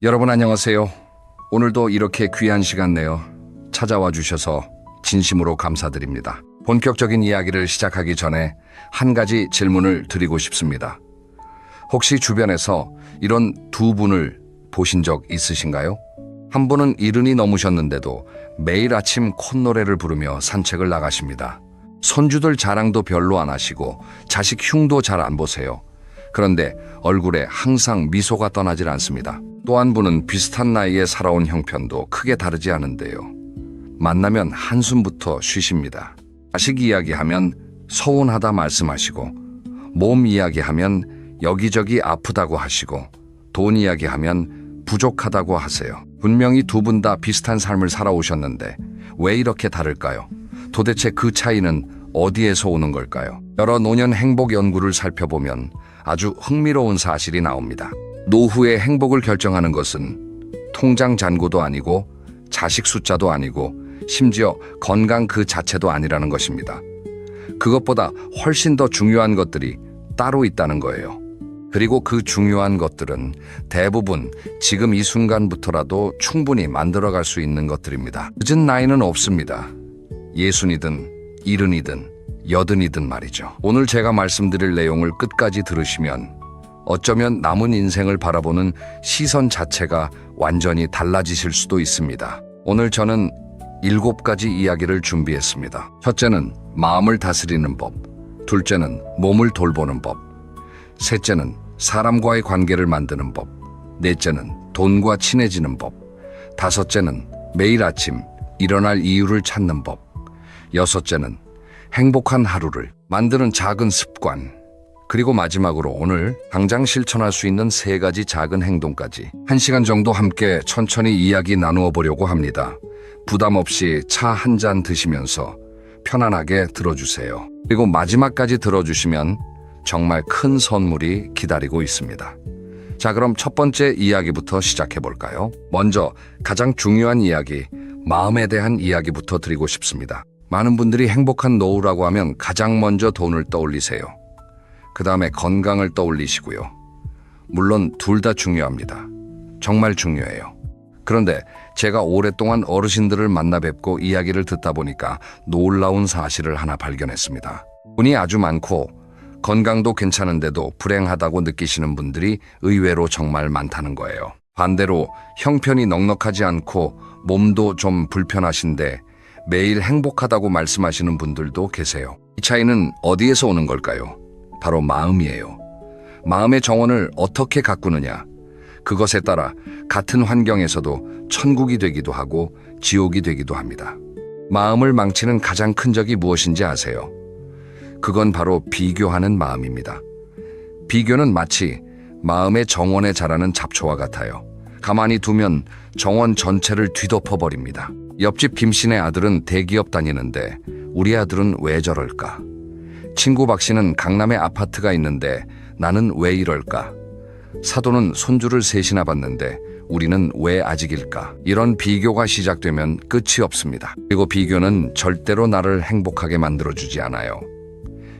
여러분 안녕하세요. 오늘도 이렇게 귀한 시간 내어 찾아와 주셔서 진심으로 감사드립니다. 본격적인 이야기를 시작하기 전에 한 가지 질문을 드리고 싶습니다. 혹시 주변에서 이런 두 분을 보신 적 있으신가요? 한 분은 70이 넘으셨는데도 매일 아침 콧노래를 부르며 산책을 나가십니다. 손주들 자랑도 별로 안 하시고 자식 흉도 잘 안 보세요. 그런데 얼굴에 항상 미소가 떠나질 않습니다. 또 한 분은 비슷한 나이에 살아온 형편도 크게 다르지 않은데요. 만나면 한숨부터 쉬십니다. 자식 이야기하면 서운하다 말씀하시고, 몸 이야기하면 여기저기 아프다고 하시고, 돈 이야기하면 부족하다고 하세요. 분명히 두 분 다 비슷한 삶을 살아오셨는데 왜 이렇게 다를까요? 도대체 그 차이는 어디에서 오는 걸까요? 여러 노년 행복 연구를 살펴보면 아주 흥미로운 사실이 나옵니다. 노후의 행복을 결정하는 것은 통장 잔고도 아니고 자식 숫자도 아니고 심지어 건강 그 자체도 아니라는 것입니다. 그것보다 훨씬 더 중요한 것들이 따로 있다는 거예요. 그리고 그 중요한 것들은 대부분 지금 이 순간부터라도 충분히 만들어갈 수 있는 것들입니다. 늦은 나이는 없습니다. 60이든 70이든 80이든 말이죠. 오늘 제가 말씀드릴 내용을 끝까지 들으시면 어쩌면 남은 인생을 바라보는 시선 자체가 완전히 달라지실 수도 있습니다. 오늘 저는 7가지 이야기를 준비했습니다. 첫째는 마음을 다스리는 법, 둘째는 몸을 돌보는 법, 셋째는 사람과의 관계를 만드는 법, 넷째는 돈과 친해지는 법, 다섯째는 매일 아침 일어날 이유를 찾는 법, 여섯째는 행복한 하루를 만드는 작은 습관, 그리고 마지막으로 오늘 당장 실천할 수 있는 3가지 작은 행동까지 1시간 정도 함께 천천히 이야기 나누어 보려고 합니다. 부담 없이 차 한 잔 드시면서 편안하게 들어주세요. 그리고 마지막까지 들어주시면 정말 큰 선물이 기다리고 있습니다. 자, 그럼 첫 번째 이야기부터 시작해 볼까요? 먼저 가장 중요한 이야기, 마음에 대한 이야기부터 드리고 싶습니다. 많은 분들이 행복한 노후라고 하면 가장 먼저 돈을 떠올리세요. 그 다음에 건강을 떠올리시고요. 물론 둘 다 중요합니다. 정말 중요해요. 그런데 제가 오랫동안 어르신들을 만나 뵙고 이야기를 듣다 보니까 놀라운 사실을 하나 발견했습니다. 돈이 아주 많고 건강도 괜찮은데도 불행하다고 느끼시는 분들이 의외로 정말 많다는 거예요. 반대로 형편이 넉넉하지 않고 몸도 좀 불편하신데 매일 행복하다고 말씀하시는 분들도 계세요. 이 차이는 어디에서 오는 걸까요? 바로 마음이에요. 마음의 정원을 어떻게 가꾸느냐, 그것에 따라 같은 환경에서도 천국이 되기도 하고 지옥이 되기도 합니다. 마음을 망치는 가장 큰 적이 무엇인지 아세요? 그건 바로 비교하는 마음입니다. 비교는 마치 마음의 정원에 자라는 잡초와 같아요. 가만히 두면 정원 전체를 뒤덮어버립니다. 옆집 김씨네 아들은 대기업 다니는데 우리 아들은 왜 저럴까? 친구 박씨는 강남에 아파트가 있는데 나는 왜 이럴까? 사돈은 손주를 셋이나 봤는데 우리는 왜 아직일까? 이런 비교가 시작되면 끝이 없습니다. 그리고 비교는 절대로 나를 행복하게 만들어주지 않아요.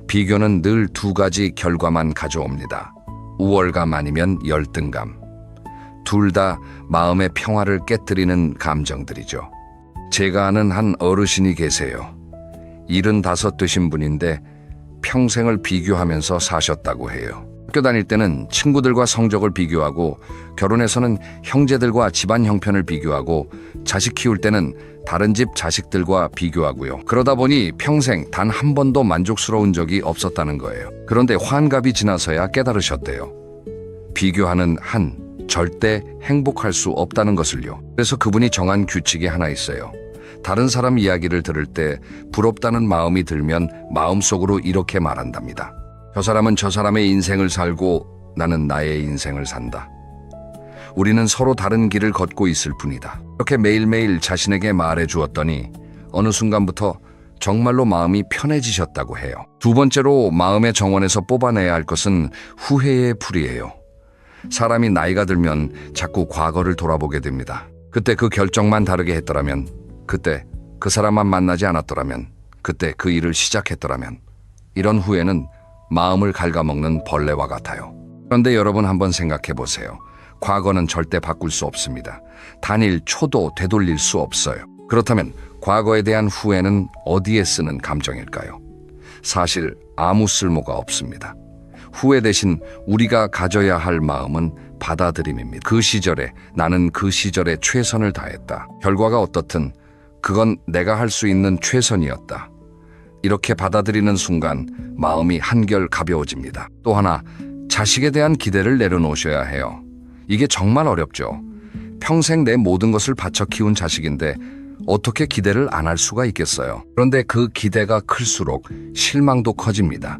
비교는 늘 2가지 결과만 가져옵니다. 우월감 아니면 열등감. 둘 다 마음의 평화를 깨뜨리는 감정들이죠. 제가 아는 한 어르신이 계세요. 75 되신 분인데 평생을 비교하면서 사셨다고 해요. 학교 다닐 때는 친구들과 성적을 비교하고, 결혼해서는 형제들과 집안 형편을 비교하고, 자식 키울 때는 다른 집 자식들과 비교하고요. 그러다 보니 평생 단 한 번도 만족스러운 적이 없었다는 거예요. 그런데 환갑이 지나서야 깨달으셨대요. 비교하는 한 절대 행복할 수 없다는 것을요. 그래서 그분이 정한 규칙이 하나 있어요. 다른 사람 이야기를 들을 때 부럽다는 마음이 들면 마음속으로 이렇게 말한답니다. 저 사람은 저 사람의 인생을 살고 나는 나의 인생을 산다. 우리는 서로 다른 길을 걷고 있을 뿐이다. 이렇게 매일매일 자신에게 말해 주었더니 어느 순간부터 정말로 마음이 편해지셨다고 해요. 두 번째로 마음의 정원에서 뽑아내야 할 것은 후회의 풀이에요. 사람이 나이가 들면 자꾸 과거를 돌아보게 됩니다. 그때 그 결정만 다르게 했더라면, 그때 그 사람만 만나지 않았더라면, 그때 그 일을 시작했더라면, 이런 후회는 마음을 갉아먹는 벌레와 같아요. 그런데 여러분 한번 생각해 보세요. 과거는 절대 바꿀 수 없습니다. 단 1초도 되돌릴 수 없어요. 그렇다면 과거에 대한 후회는 어디에 쓰는 감정일까요? 사실 아무 쓸모가 없습니다. 후회 대신 우리가 가져야 할 마음은 받아들임입니다. 그 시절에 나는 그 시절에 최선을 다했다. 결과가 어떻든 그건 내가 할 수 있는 최선이었다. 이렇게 받아들이는 순간 마음이 한결 가벼워집니다. 또 하나, 자식에 대한 기대를 내려놓으셔야 해요. 이게 정말 어렵죠. 평생 내 모든 것을 바쳐 키운 자식인데 어떻게 기대를 안 할 수가 있겠어요. 그런데 그 기대가 클수록 실망도 커집니다.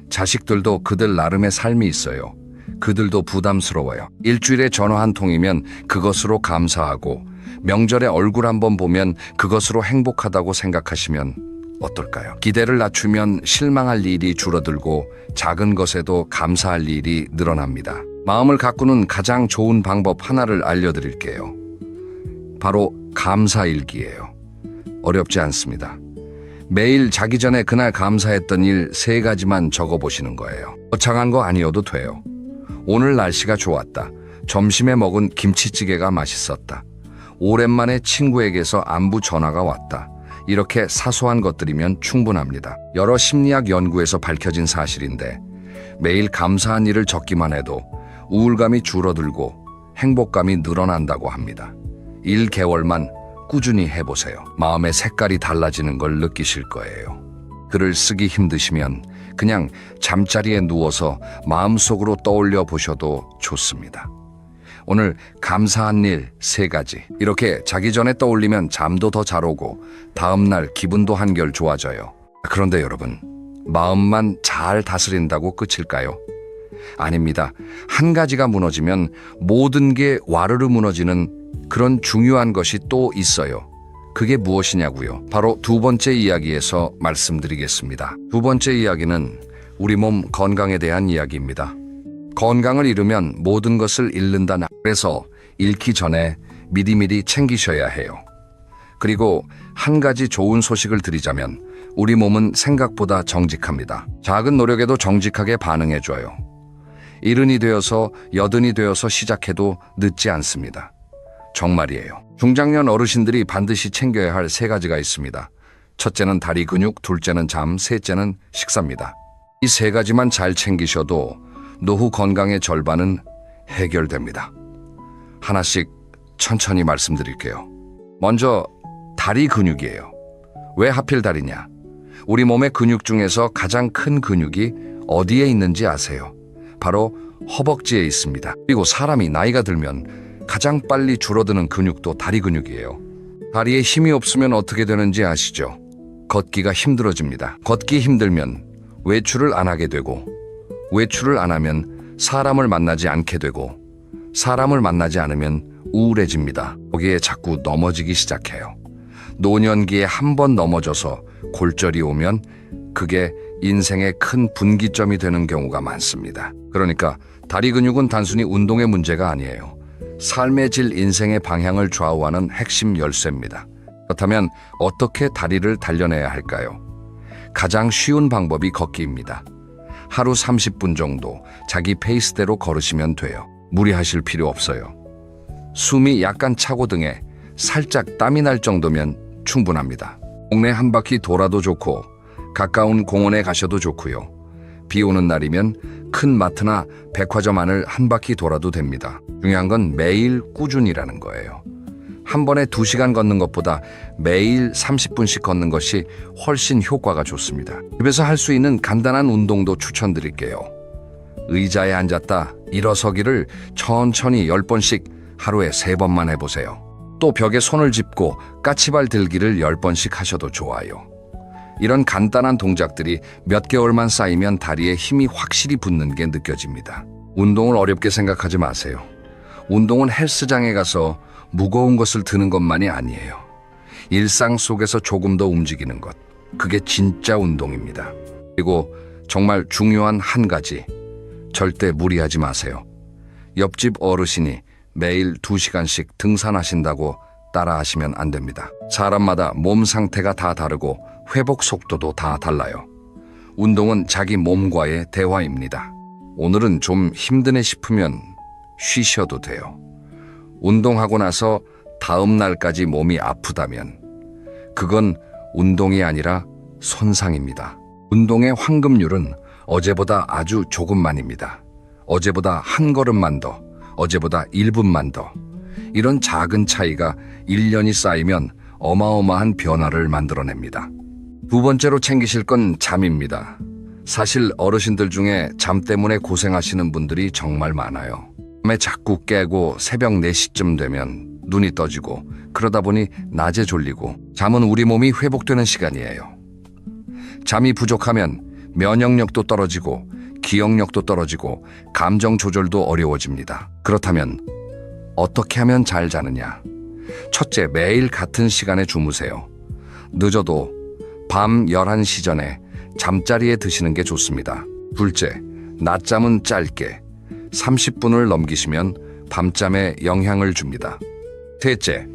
자식들도 그들 나름의 삶이 있어요. 그들도 부담스러워요. 일주일에 전화 한 통이면 그것으로 감사하고 명절에 얼굴 한번 보면 그것으로 행복하다고 생각하시면 어떨까요? 기대를 낮추면 실망할 일이 줄어들고 작은 것에도 감사할 일이 늘어납니다. 마음을 가꾸는 가장 좋은 방법 하나를 알려드릴게요. 바로 감사일기예요. 어렵지 않습니다. 매일 자기 전에 그날 감사했던 일 3가지만 적어보시는 거예요. 거창한 거 아니어도 돼요. 오늘 날씨가 좋았다. 점심에 먹은 김치찌개가 맛있었다. 오랜만에 친구에게서 안부 전화가 왔다. 이렇게 사소한 것들이면 충분합니다. 여러 심리학 연구에서 밝혀진 사실인데 매일 감사한 일을 적기만 해도 우울감이 줄어들고 행복감이 늘어난다고 합니다. 1개월만 꾸준히 해보세요. 마음의 색깔이 달라지는 걸 느끼실 거예요. 글을 쓰기 힘드시면 그냥 잠자리에 누워서 마음속으로 떠올려 보셔도 좋습니다. 오늘 감사한 일 3가지. 이렇게 자기 전에 떠올리면 잠도 더 잘 오고 다음날 기분도 한결 좋아져요. 그런데 여러분, 마음만 잘 다스린다고 끝일까요? 아닙니다. 한 가지가 무너지면 모든 게 와르르 무너지는 그런 중요한 것이 또 있어요. 그게 무엇이냐고요? 바로 2번째 이야기에서 말씀드리겠습니다. 2번째 이야기는 우리 몸 건강에 대한 이야기입니다. 건강을 잃으면 모든 것을 잃는다. 그래서 잃기 전에 미리미리 챙기셔야 해요. 그리고 한 가지 좋은 소식을 드리자면 우리 몸은 생각보다 정직합니다. 작은 노력에도 정직하게 반응해줘요. 70이 되어서 80이 되어서 시작해도 늦지 않습니다. 정말이에요. 중장년 어르신들이 반드시 챙겨야 할 3가지가 있습니다. 첫째는 다리 근육, 둘째는 잠, 셋째는 식사입니다. 이 3가지만 잘 챙기셔도 노후 건강의 절반은 해결됩니다. 하나씩 천천히 말씀드릴게요. 먼저 다리 근육이에요. 왜 하필 다리냐? 우리 몸의 근육 중에서 가장 큰 근육이 어디에 있는지 아세요? 바로 허벅지에 있습니다. 그리고 사람이 나이가 들면 가장 빨리 줄어드는 근육도 다리 근육이에요. 다리에 힘이 없으면 어떻게 되는지 아시죠? 걷기가 힘들어집니다. 걷기 힘들면 외출을 안 하게 되고, 외출을 안 하면 사람을 만나지 않게 되고, 사람을 만나지 않으면 우울해집니다. 거기에 자꾸 넘어지기 시작해요. 노년기에 한 번 넘어져서 골절이 오면 그게 인생의 큰 분기점이 되는 경우가 많습니다. 그러니까 다리 근육은 단순히 운동의 문제가 아니에요. 삶의 질, 인생의 방향을 좌우하는 핵심 열쇠입니다. 그렇다면 어떻게 다리를 단련해야 할까요? 가장 쉬운 방법이 걷기입니다. 하루 30분 정도 자기 페이스대로 걸으시면 돼요. 무리하실 필요 없어요. 숨이 약간 차고 등에 살짝 땀이 날 정도면 충분합니다. 동네 한 바퀴 돌아도 좋고 가까운 공원에 가셔도 좋고요. 비 오는 날이면 큰 마트나 백화점 안을 한 바퀴 돌아도 됩니다. 중요한 건 매일 꾸준히라는 거예요. 한 번에 2시간 걷는 것보다 매일 30분씩 걷는 것이 훨씬 효과가 좋습니다. 집에서 할 수 있는 간단한 운동도 추천드릴게요. 의자에 앉았다 일어서기를 천천히 10번씩 하루에 3번만 해보세요. 또 벽에 손을 짚고 까치발 들기를 10번씩 하셔도 좋아요. 이런 간단한 동작들이 몇 개월만 쌓이면 다리에 힘이 확실히 붙는 게 느껴집니다. 운동을 어렵게 생각하지 마세요. 운동은 헬스장에 가서 무거운 것을 드는 것만이 아니에요. 일상 속에서 조금 더 움직이는 것, 그게 진짜 운동입니다. 그리고 정말 중요한 한 가지, 절대 무리하지 마세요. 옆집 어르신이 매일 2시간씩 등산하신다고 따라하시면 안 됩니다. 사람마다 몸 상태가 다 다르고 회복 속도도 다 달라요. 운동은 자기 몸과의 대화입니다. 오늘은 좀 힘드네 싶으면 쉬셔도 돼요. 운동하고 나서 다음 날까지 몸이 아프다면 그건 운동이 아니라 손상입니다. 운동의 황금률은 어제보다 아주 조금만입니다. 어제보다 한 걸음만 더, 어제보다 1분만 더. 이런 작은 차이가 1년이 쌓이면 어마어마한 변화를 만들어냅니다. 두 번째로 챙기실 건 잠입니다. 사실 어르신들 중에 잠 때문에 고생하시는 분들이 정말 많아요. 밤에 자꾸 깨고 새벽 4시쯤 되면 눈이 떠지고 그러다 보니 낮에 졸리고 잠은 우리 몸이 회복되는 시간이에요. 잠이 부족하면 면역력도 떨어지고 기억력도 떨어지고 감정 조절도 어려워집니다. 그렇다면 어떻게 하면 잘 자느냐? 첫째, 매일 같은 시간에 주무세요. 늦어도 밤 11시 전에 잠자리에 드시는 게 좋습니다. 둘째, 낮잠은 짧게 30분을 넘기시면 밤잠에 영향을 줍니다. 셋째,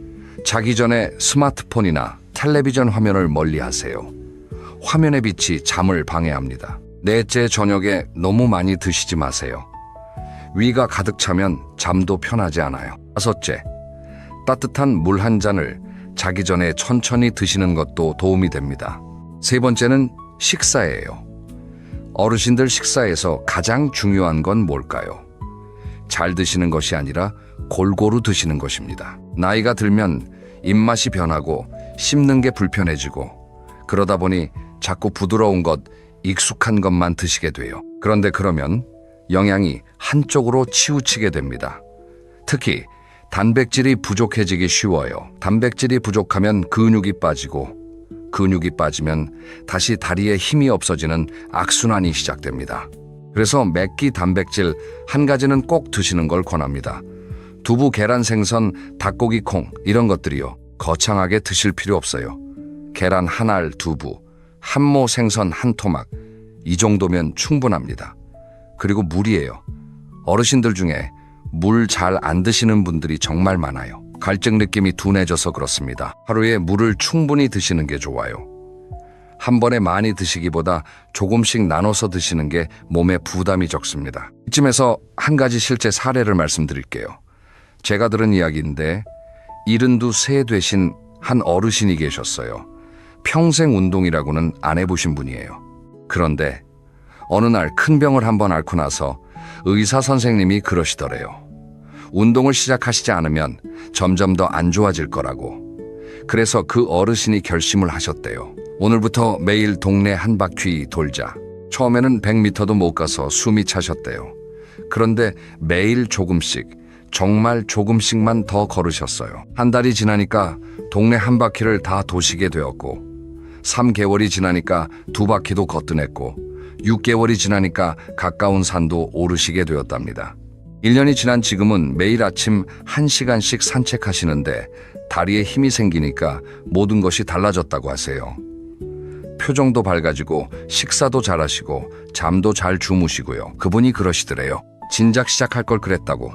자기 전에 스마트폰이나 텔레비전 화면을 멀리 하세요. 화면의 빛이 잠을 방해합니다. 넷째, 저녁에 너무 많이 드시지 마세요. 위가 가득 차면 잠도 편하지 않아요. 다섯째, 따뜻한 물 한 잔을 자기 전에 천천히 드시는 것도 도움이 됩니다. 세 번째는 식사예요. 어르신들 식사에서 가장 중요한 건 뭘까요? 잘 드시는 것이 아니라 골고루 드시는 것입니다. 나이가 들면 입맛이 변하고 씹는 게 불편해지고 그러다 보니 자꾸 부드러운 것, 익숙한 것만 드시게 돼요. 그런데 그러면 영양이 한쪽으로 치우치게 됩니다. 특히 단백질이 부족해지기 쉬워요. 단백질이 부족하면 근육이 빠지고 근육이 빠지면 다시 다리에 힘이 없어지는 악순환이 시작됩니다. 그래서 맵기 단백질 한 가지는 꼭 드시는 걸 권합니다. 두부, 계란, 생선, 닭고기, 콩 이런 것들이요. 거창하게 드실 필요 없어요. 계란 한 알, 두부, 한모 생선 한 토막 이 정도면 충분합니다. 그리고 물이에요. 어르신들 중에 물 잘 안 드시는 분들이 정말 많아요. 갈증 느낌이 둔해져서 그렇습니다. 하루에 물을 충분히 드시는 게 좋아요. 한 번에 많이 드시기보다 조금씩 나눠서 드시는 게 몸에 부담이 적습니다. 이쯤에서 한 가지 실제 사례를 말씀드릴게요. 제가 들은 이야기인데 72세 되신 한 어르신이 계셨어요. 평생 운동이라고는 안 해보신 분이에요. 그런데 어느 날 큰 병을 한번 앓고 나서 의사 선생님이 그러시더래요. 운동을 시작하시지 않으면 점점 더 안 좋아질 거라고. 그래서 그 어르신이 결심을 하셨대요. 오늘부터 매일 동네 한 바퀴 돌자. 처음에는 100m도 못 가서 숨이 차셨대요. 그런데 매일 조금씩, 정말 조금씩만 더 걸으셨어요. 한 달이 지나니까 동네 한 바퀴를 다 도시게 되었고 3개월이 지나니까 2바퀴도 거뜬했고 6개월이 지나니까 가까운 산도 오르시게 되었답니다. 1년이 지난 지금은 매일 아침 1시간씩 산책하시는데 다리에 힘이 생기니까 모든 것이 달라졌다고 하세요. 표정도 밝아지고 식사도 잘하시고 잠도 잘 주무시고요. 그분이 그러시더래요. 진작 시작할 걸 그랬다고.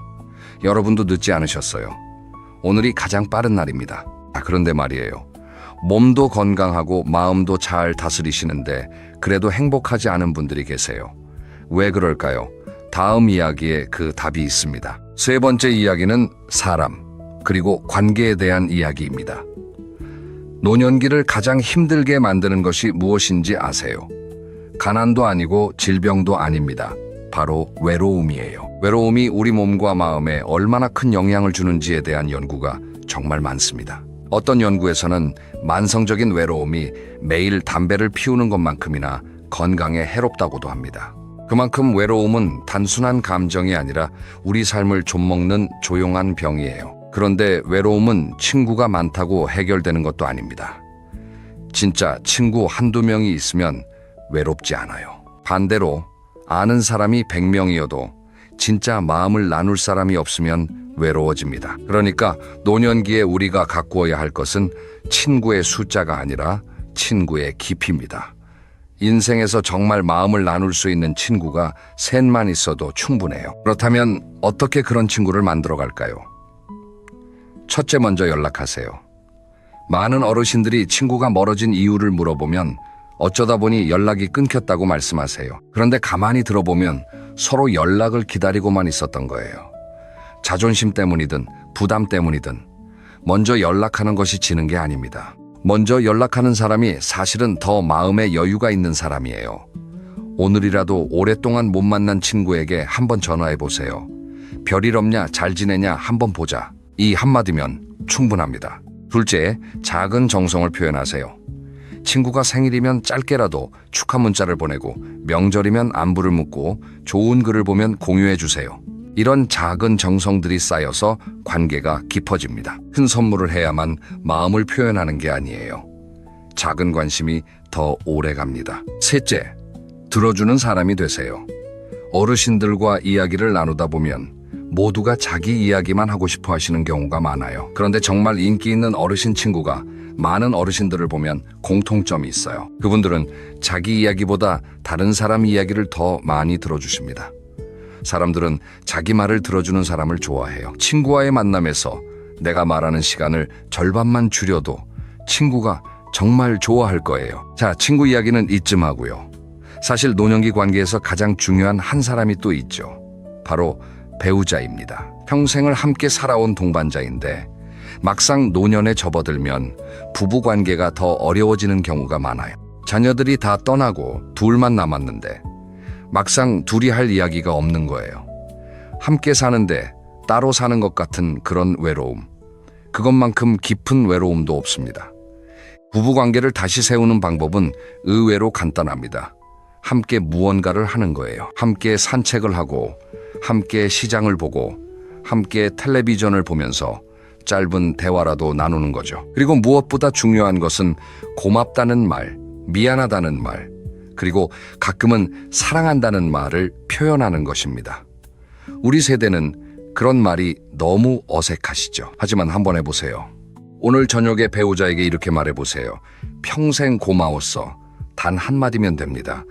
여러분도 늦지 않으셨어요. 오늘이 가장 빠른 날입니다. 그런데 말이에요. 몸도 건강하고 마음도 잘 다스리시는데 그래도 행복하지 않은 분들이 계세요. 왜 그럴까요? 다음 이야기에 그 답이 있습니다. 세 번째 이야기는 사람, 그리고 관계에 대한 이야기입니다. 노년기를 가장 힘들게 만드는 것이 무엇인지 아세요? 가난도 아니고 질병도 아닙니다. 바로 외로움이에요. 외로움이 우리 몸과 마음에 얼마나 큰 영향을 주는지에 대한 연구가 정말 많습니다. 어떤 연구에서는 만성적인 외로움이 매일 담배를 피우는 것만큼이나 건강에 해롭다고도 합니다. 그만큼 외로움은 단순한 감정이 아니라 우리 삶을 좀먹는 조용한 병이에요. 그런데 외로움은 친구가 많다고 해결되는 것도 아닙니다. 진짜 친구 한두 명이 있으면 외롭지 않아요. 반대로 아는 사람이 100명이어도 진짜 마음을 나눌 사람이 없으면 외로워집니다. 그러니까 노년기에 우리가 가꾸어야 할 것은 친구의 숫자가 아니라 친구의 깊이입니다. 인생에서 정말 마음을 나눌 수 있는 친구가 셋만 있어도 충분해요. 그렇다면 어떻게 그런 친구를 만들어 갈까요? 첫째, 먼저 연락하세요. 많은 어르신들이 친구가 멀어진 이유를 물어보면 어쩌다 보니 연락이 끊겼다고 말씀하세요. 그런데 가만히 들어보면 서로 연락을 기다리고만 있었던 거예요. 자존심 때문이든 부담 때문이든 먼저 연락하는 것이 지는 게 아닙니다. 먼저 연락하는 사람이 사실은 더 마음에 여유가 있는 사람이에요. 오늘이라도 오랫동안 못 만난 친구에게 한번 전화해 보세요. 별일 없냐, 잘 지내냐, 한번 보자. 이 한마디면 충분합니다. 둘째, 작은 정성을 표현하세요. 친구가 생일이면 짧게라도 축하 문자를 보내고, 명절이면 안부를 묻고, 좋은 글을 보면 공유해 주세요. 이런 작은 정성들이 쌓여서 관계가 깊어집니다. 큰 선물을 해야만 마음을 표현하는 게 아니에요. 작은 관심이 더 오래 갑니다. 셋째, 들어주는 사람이 되세요. 어르신들과 이야기를 나누다 보면 모두가 자기 이야기만 하고 싶어 하시는 경우가 많아요. 그런데 정말 인기 있는 어르신 친구가 많은 어르신들을 보면 공통점이 있어요. 그분들은 자기 이야기보다 다른 사람 이야기를 더 많이 들어주십니다. 사람들은 자기 말을 들어주는 사람을 좋아해요. 친구와의 만남에서 내가 말하는 시간을 절반만 줄여도 친구가 정말 좋아할 거예요. 자, 친구 이야기는 이쯤 하고요. 사실 노년기 관계에서 가장 중요한 한 사람이 또 있죠. 바로 배우자입니다. 평생을 함께 살아온 동반자인데 막상 노년에 접어들면 부부 관계가 더 어려워지는 경우가 많아요. 자녀들이 다 떠나고 둘만 남았는데 막상 둘이 할 이야기가 없는 거예요. 함께 사는데 따로 사는 것 같은 그런 외로움. 그것만큼 깊은 외로움도 없습니다. 부부 관계를 다시 세우는 방법은 의외로 간단합니다. 함께 무언가를 하는 거예요. 함께 산책을 하고, 함께 시장을 보고, 함께 텔레비전을 보면서 짧은 대화라도 나누는 거죠. 그리고 무엇보다 중요한 것은 고맙다는 말, 미안하다는 말, 그리고 가끔은 사랑한다는 말을 표현하는 것입니다. 우리 세대는 그런 말이 너무 어색하시죠. 하지만 한번 해보세요. 오늘 저녁에 배우자에게 이렇게 말해보세요. 평생 고마웠어. 단 한마디면 됩니다.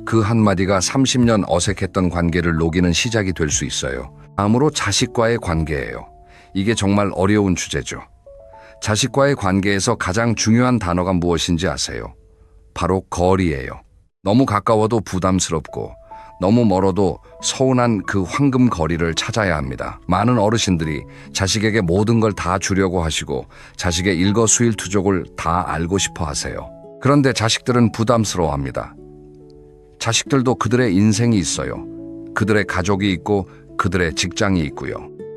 그 한마디가 30년 어색했던 관계를 녹이는 시작이 될 수 있어요. 다음으로 자식과의 관계예요. 이게 정말 어려운 주제죠. 자식과의 관계에서 가장 중요한 단어가 무엇인지 아세요? 바로 거리예요. 너무 가까워도 부담스럽고 너무 멀어도 서운한 그 황금 거리를 찾아야 합니다. 많은 어르신들이 자식에게 모든 걸 다 주려고 하시고 자식의 일거수일투족을 다 알고 싶어 하세요. 그런데 자식들은 부담스러워합니다. 자식들도 그들의 인생이 있어요. 그들의 가족이 있고 그들의 직장이 있고요.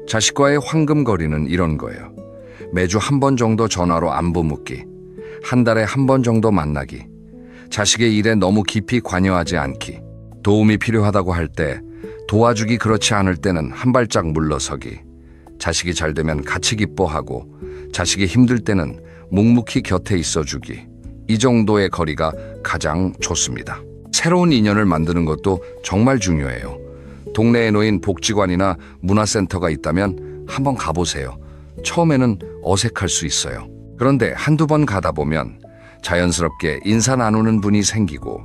자식과의 황금거리는 이런 거예요. 매주 한 번 정도 전화로 안부 묻기, 한 달에 한 번 정도 만나기, 자식의 일에 너무 깊이 관여하지 않기, 도움이 필요하다고 할 때 도와주기, 그렇지 않을 때는 한 발짝 물러서기, 자식이 잘 되면 같이 기뻐하고 자식이 힘들 때는 묵묵히 곁에 있어주기, 이 정도의 거리가 가장 좋습니다. 새로운 인연을 만드는 것도 정말 중요해요. 동네에 놓인 복지관이나 문화센터가 있다면 한번 가보세요. 처음에는 어색할 수 있어요. 그런데 한두 번 가다 보면 자연스럽게 인사 나누는 분이 생기고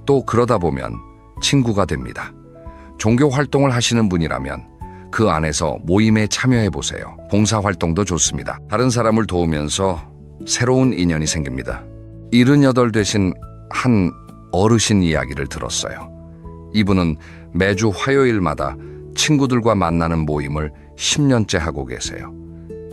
또 그러다 보면 친구가 됩니다. 종교 활동을 하시는 분이라면 그 안에서 모임에 참여해 보세요. 봉사 활동도 좋습니다. 다른 사람을 도우면서 새로운 인연이 생깁니다. 78 되신 한 어르신 이야기를 들었어요. 이분은 매주 화요일마다 친구들과 만나는 모임을 10년째 하고 계세요.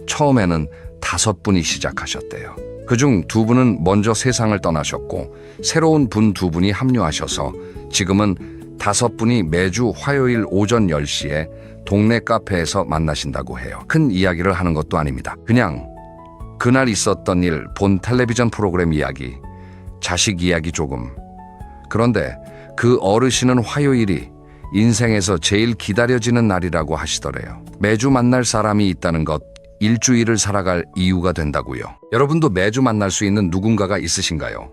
처음에는 5분이 시작하셨대요. 그중 2분은 먼저 세상을 떠나셨고 새로운 분 2분이 합류하셔서 지금은 5분이 매주 화요일 오전 10시에 동네 카페에서 만나신다고 해요. 큰 이야기를 하는 것도 아닙니다. 그냥 그날 있었던 일, 본 텔레비전 프로그램 이야기, 자식 이야기 조금. 그런데 그 어르신은 화요일이 인생에서 제일 기다려지는 날이라고 하시더래요. 매주 만날 사람이 있다는 것, 일주일을 살아갈 이유가 된다고요. 여러분도 매주 만날 수 있는 누군가가 있으신가요?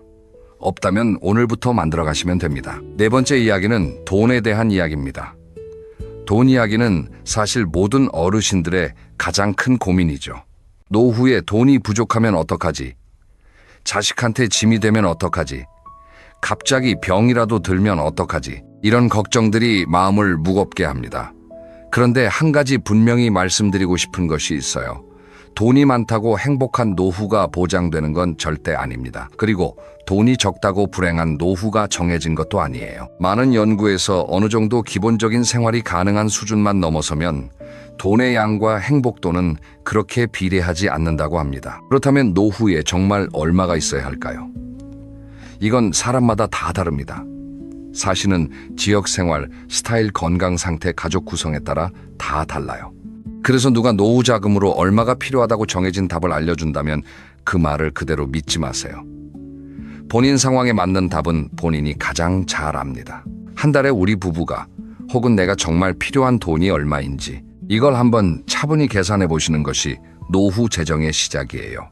없다면 오늘부터 만들어 가시면 됩니다. 4번째 이야기는 돈에 대한 이야기입니다. 돈 이야기는 사실 모든 어르신들의 가장 큰 고민이죠. 노후에 돈이 부족하면 어떡하지? 자식한테 짐이 되면 어떡하지? 갑자기 병이라도 들면 어떡하지? 이런 걱정들이 마음을 무겁게 합니다. 그런데 한 가지 분명히 말씀드리고 싶은 것이 있어요. 돈이 많다고 행복한 노후가 보장되는 건 절대 아닙니다. 그리고 돈이 적다고 불행한 노후가 정해진 것도 아니에요. 많은 연구에서 어느 정도 기본적인 생활이 가능한 수준만 넘어서면 돈의 양과 행복도는 그렇게 비례하지 않는다고 합니다. 그렇다면 노후에 정말 얼마가 있어야 할까요? 이건 사람마다 다 다릅니다. 사실은 지역 생활, 스타일, 건강 상태, 가족 구성에 따라 다 달라요. 그래서 누가 노후 자금으로 얼마가 필요하다고 정해진 답을 알려준다면 그 말을 그대로 믿지 마세요. 본인 상황에 맞는 답은 본인이 가장 잘 압니다. 한 달에 우리 부부가 혹은 내가 정말 필요한 돈이 얼마인지 이걸 한번 차분히 계산해 보시는 것이 노후 재정의 시작이에요.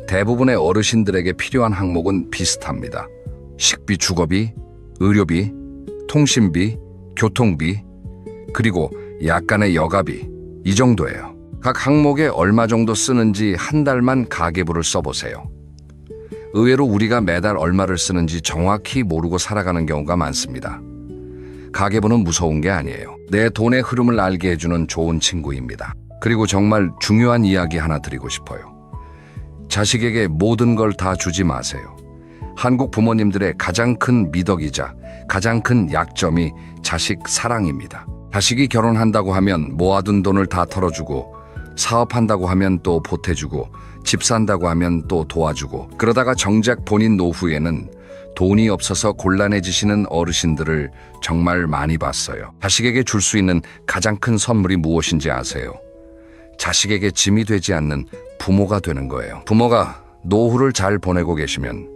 대부분의 어르신들에게 필요한 항목은 비슷합니다. 식비, 주거비, 의료비, 통신비, 교통비, 그리고 약간의 여가비, 이 정도예요. 각 항목에 얼마 정도 쓰는지 한 달만 가계부를 써보세요. 의외로 우리가 매달 얼마를 쓰는지 정확히 모르고 살아가는 경우가 많습니다. 가계부는 무서운 게 아니에요. 내 돈의 흐름을 알게 해주는 좋은 친구입니다. 그리고 정말 중요한 이야기 하나 드리고 싶어요. 자식에게 모든 걸 다 주지 마세요. 한국 부모님들의 가장 큰 미덕이자 가장 큰 약점이 자식 사랑입니다. 자식이 결혼한다고 하면 모아둔 돈을 다 털어주고, 사업한다고 하면 또 보태주고, 집 산다고 하면 또 도와주고, 그러다가 정작 본인 노후에는 돈이 없어서 곤란해지시는 어르신들을 정말 많이 봤어요. 자식에게 줄 수 있는 가장 큰 선물이 무엇인지 아세요? 자식에게 짐이 되지 않는 부모가 되는 거예요. 부모가 노후를 잘 보내고 계시면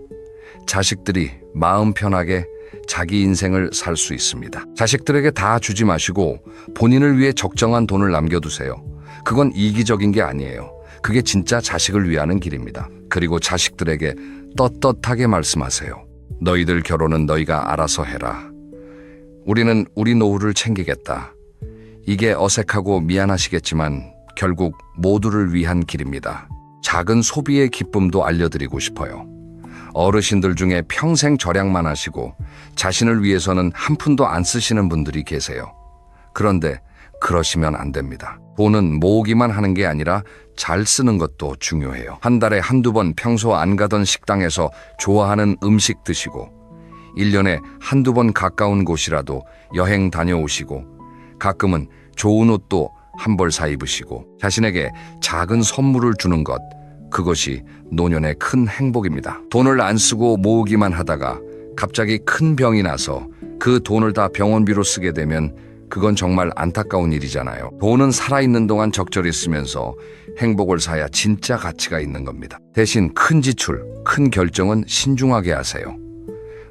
자식들이 마음 편하게 자기 인생을 살 수 있습니다. 자식들에게 다 주지 마시고 본인을 위해 적정한 돈을 남겨두세요. 그건 이기적인 게 아니에요. 그게 진짜 자식을 위하는 길입니다. 그리고 자식들에게 떳떳하게 말씀하세요. 너희들 결혼은 너희가 알아서 해라. 우리는 우리 노후를 챙기겠다. 이게 어색하고 미안하시겠지만 결국 모두를 위한 길입니다. 작은 소비의 기쁨도 알려드리고 싶어요. 어르신들 중에 평생 절약만 하시고 자신을 위해서는 한 푼도 안 쓰시는 분들이 계세요. 그런데 그러시면 안 됩니다. 돈은 모으기만 하는 게 아니라 잘 쓰는 것도 중요해요. 한 달에 한두 번 평소 안 가던 식당에서 좋아하는 음식 드시고, 1년에 한두 번 가까운 곳이라도 여행 다녀오시고, 가끔은 좋은 옷도 한 벌 사 입으시고, 자신에게 작은 선물을 주는 것, 그것이 노년의 큰 행복입니다. 돈을 안 쓰고 모으기만 하다가 갑자기 큰 병이 나서 그 돈을 다 병원비로 쓰게 되면 그건 정말 안타까운 일이잖아요. 돈은 살아있는 동안 적절히 쓰면서 행복을 사야 진짜 가치가 있는 겁니다. 대신 큰 지출, 큰 결정은 신중하게 하세요.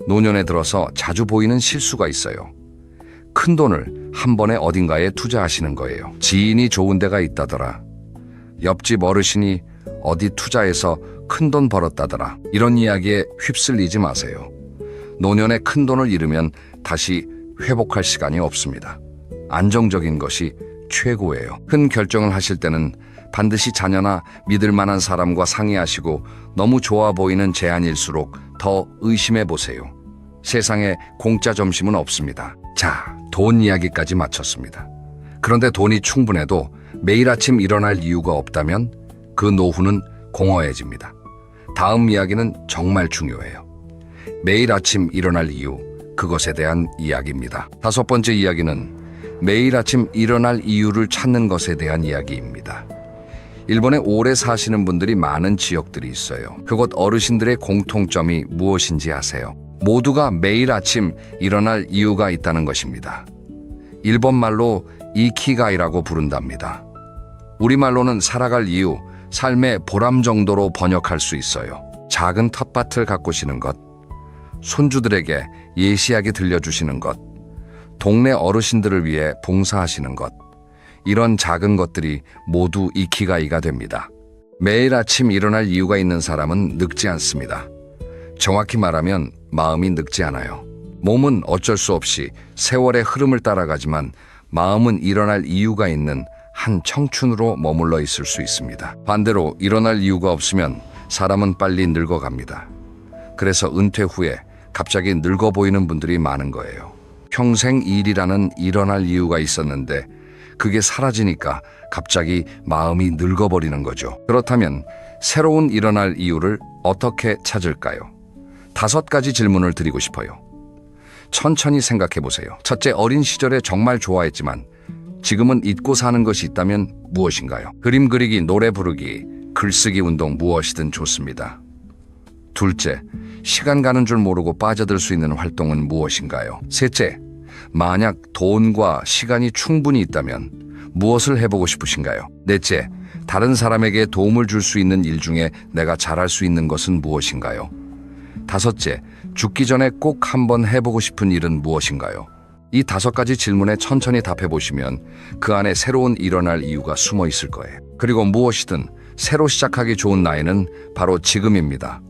노년에 들어서 자주 보이는 실수가 있어요. 큰 돈을 한 번에 어딘가에 투자하시는 거예요. 지인이 좋은 데가 있다더라. 옆집 어르신이 어디 투자해서 큰 돈 벌었다더라. 이런 이야기에 휩쓸리지 마세요. 노년에 큰 돈을 잃으면 다시 회복할 시간이 없습니다. 안정적인 것이 최고예요. 큰 결정을 하실 때는 반드시 자녀나 믿을 만한 사람과 상의하시고, 너무 좋아 보이는 제안일수록 더 의심해 보세요. 세상에 공짜 점심은 없습니다. 자, 돈 이야기까지 마쳤습니다. 그런데 돈이 충분해도 매일 아침 일어날 이유가 없다면 그 노후는 공허해집니다. 다음 이야기는 정말 중요해요. 매일 아침 일어날 이유, 그것에 대한 이야기입니다. 5번째 이야기는 매일 아침 일어날 이유를 찾는 것에 대한 이야기입니다. 일본에 오래 사시는 분들이 많은 지역들이 있어요. 그곳 어르신들의 공통점이 무엇인지 아세요? 모두가 매일 아침 일어날 이유가 있다는 것입니다. 일본 말로 이키가이라고 부른답니다. 우리말로는 살아갈 이유, 삶의 보람 정도로 번역할 수 있어요. 작은 텃밭을 가꾸시는 것, 손주들에게 예시하게 들려주시는 것, 동네 어르신들을 위해 봉사하시는 것, 이런 작은 것들이 모두 이키가이가 됩니다. 매일 아침 일어날 이유가 있는 사람은 늙지 않습니다. 정확히 말하면 마음이 늙지 않아요. 몸은 어쩔 수 없이 세월의 흐름을 따라가지만 마음은 일어날 이유가 있는 한 청춘으로 머물러 있을 수 있습니다. 반대로 일어날 이유가 없으면 사람은 빨리 늙어갑니다. 그래서 은퇴 후에 갑자기 늙어 보이는 분들이 많은 거예요. 평생 일이라는 일어날 이유가 있었는데 그게 사라지니까 갑자기 마음이 늙어버리는 거죠. 그렇다면 새로운 일어날 이유를 어떻게 찾을까요? 5가지 질문을 드리고 싶어요. 천천히 생각해 보세요. 첫째, 어린 시절에 정말 좋아했지만 지금은 잊고 사는 것이 있다면 무엇인가요? 그림 그리기, 노래 부르기, 글쓰기 운동 무엇이든 좋습니다. 둘째, 시간 가는 줄 모르고 빠져들 수 있는 활동은 무엇인가요? 셋째, 만약 돈과 시간이 충분히 있다면 무엇을 해보고 싶으신가요? 넷째, 다른 사람에게 도움을 줄 수 있는 일 중에 내가 잘할 수 있는 것은 무엇인가요? 다섯째, 죽기 전에 꼭 한번 해보고 싶은 일은 무엇인가요? 이 5가지 질문에 천천히 답해보시면 그 안에 새로운 일어날 이유가 숨어 있을 거예요. 그리고 무엇이든 새로 시작하기 좋은 나이는 바로 지금입니다.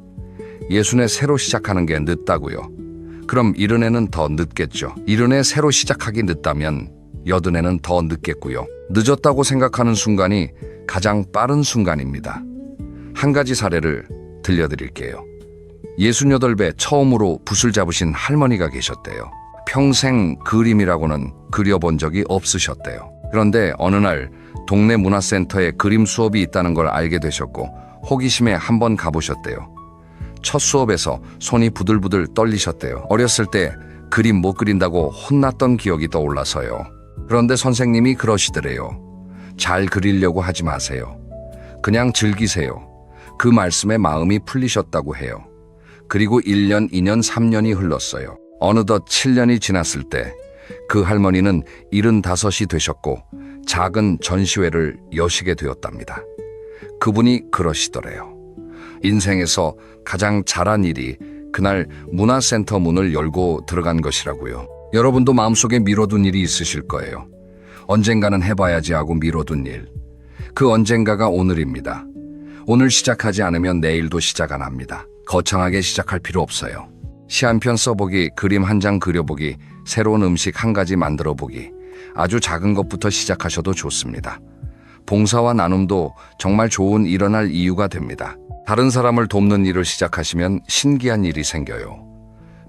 예순에 새로 시작하는 게 늦다고요. 그럼 70에는 더 늦겠죠. 70에 새로 시작하기 늦다면 80에는 더 늦겠고요. 늦었다고 생각하는 순간이 가장 빠른 순간입니다. 한 가지 사례를 들려드릴게요. 68배 처음으로 붓을 잡으신 할머니가 계셨대요. 평생 그림이라고는 그려본 적이 없으셨대요. 그런데 어느 날 동네 문화센터에 그림 수업이 있다는 걸 알게 되셨고 호기심에 한번 가보셨대요. 첫 수업에서 손이 부들부들 떨리셨대요. 어렸을 때 그림 못 그린다고 혼났던 기억이 떠올라서요. 그런데 선생님이 그러시더래요. 잘 그리려고 하지 마세요. 그냥 즐기세요. 그 말씀에 마음이 풀리셨다고 해요. 그리고 1년, 2년, 3년이 흘렀어요. 어느덧 7년이 지났을 때 그 할머니는 75이 되셨고 작은 전시회를 여시게 되었답니다. 그분이 그러시더래요. 인생에서 가장 잘한 일이 그날 문화센터 문을 열고 들어간 것이라고요. 여러분도 마음속에 미뤄둔 일이 있으실 거예요. 언젠가는 해봐야지 하고 미뤄둔 일. 그 언젠가가 오늘입니다. 오늘 시작하지 않으면 내일도 시작 안 합니다. 거창하게 시작할 필요 없어요. 시 한 편 써보기, 그림 한 장 그려보기, 새로운 음식 한 가지 만들어보기, 아주 작은 것부터 시작하셔도 좋습니다. 봉사와 나눔도 정말 좋은 일어날 이유가 됩니다. 다른 사람을 돕는 일을 시작하시면 신기한 일이 생겨요.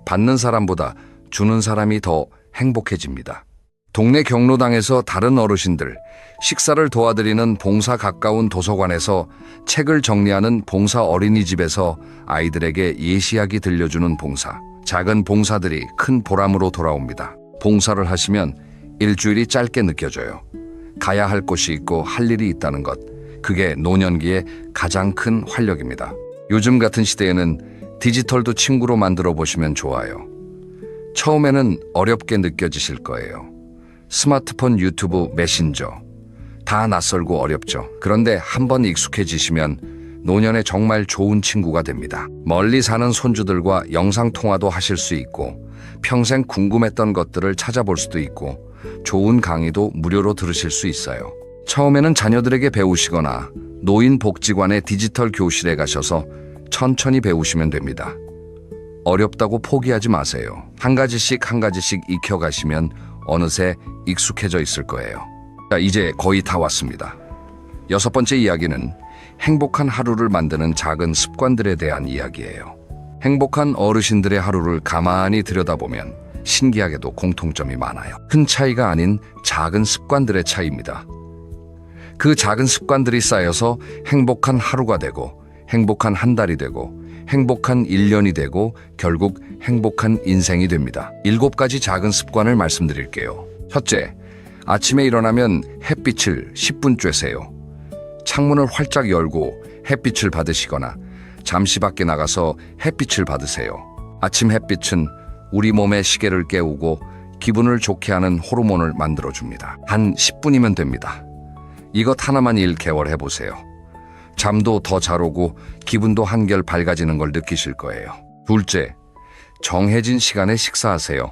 받는 사람보다 주는 사람이 더 행복해집니다. 동네 경로당에서 다른 어르신들, 식사를 도와드리는 봉사 가까운 도서관에서 책을 정리하는 봉사 어린이집에서 아이들에게 예시하기 들려주는 봉사. 작은 봉사들이 큰 보람으로 돌아옵니다. 봉사를 하시면 일주일이 짧게 느껴져요. 가야 할 곳이 있고 할 일이 있다는 것. 그게 노년기의 가장 큰 활력입니다. 요즘 같은 시대에는 디지털도 친구로 만들어 보시면 좋아요. 처음에는 어렵게 느껴지실 거예요. 스마트폰, 유튜브, 메신저 다 낯설고 어렵죠. 그런데 한번 익숙해지시면 노년에 정말 좋은 친구가 됩니다. 멀리 사는 손주들과 영상통화도 하실 수 있고 평생 궁금했던 것들을 찾아볼 수도 있고 좋은 강의도 무료로 들으실 수 있어요. 처음에는 자녀들에게 배우시거나 노인복지관의 디지털 교실에 가셔서 천천히 배우시면 됩니다. 어렵다고 포기하지 마세요. 한 가지씩 익혀가시면 어느새 익숙해져 있을 거예요. 자, 이제 거의 다 왔습니다. 6번째 이야기는 행복한 하루를 만드는 작은 습관들에 대한 이야기예요. 행복한 어르신들의 하루를 가만히 들여다보면 신기하게도 공통점이 많아요. 큰 차이가 아닌 작은 습관들의 차이입니다. 그 작은 습관들이 쌓여서 행복한 하루가 되고 행복한 한 달이 되고 행복한 1년이 되고 결국 행복한 인생이 됩니다. 7가지 작은 습관을 말씀드릴게요. 첫째, 아침에 일어나면 햇빛을 10분 쬐세요. 창문을 활짝 열고 햇빛을 받으시거나 잠시 밖에 나가서 햇빛을 받으세요. 아침 햇빛은 우리 몸의 시계를 깨우고 기분을 좋게 하는 호르몬을 만들어줍니다. 한 10분이면 됩니다. 이것 하나만 1개월 해보세요. 잠도 더 잘 오고 기분도 한결 밝아지는 걸 느끼실 거예요. 둘째, 정해진 시간에 식사하세요.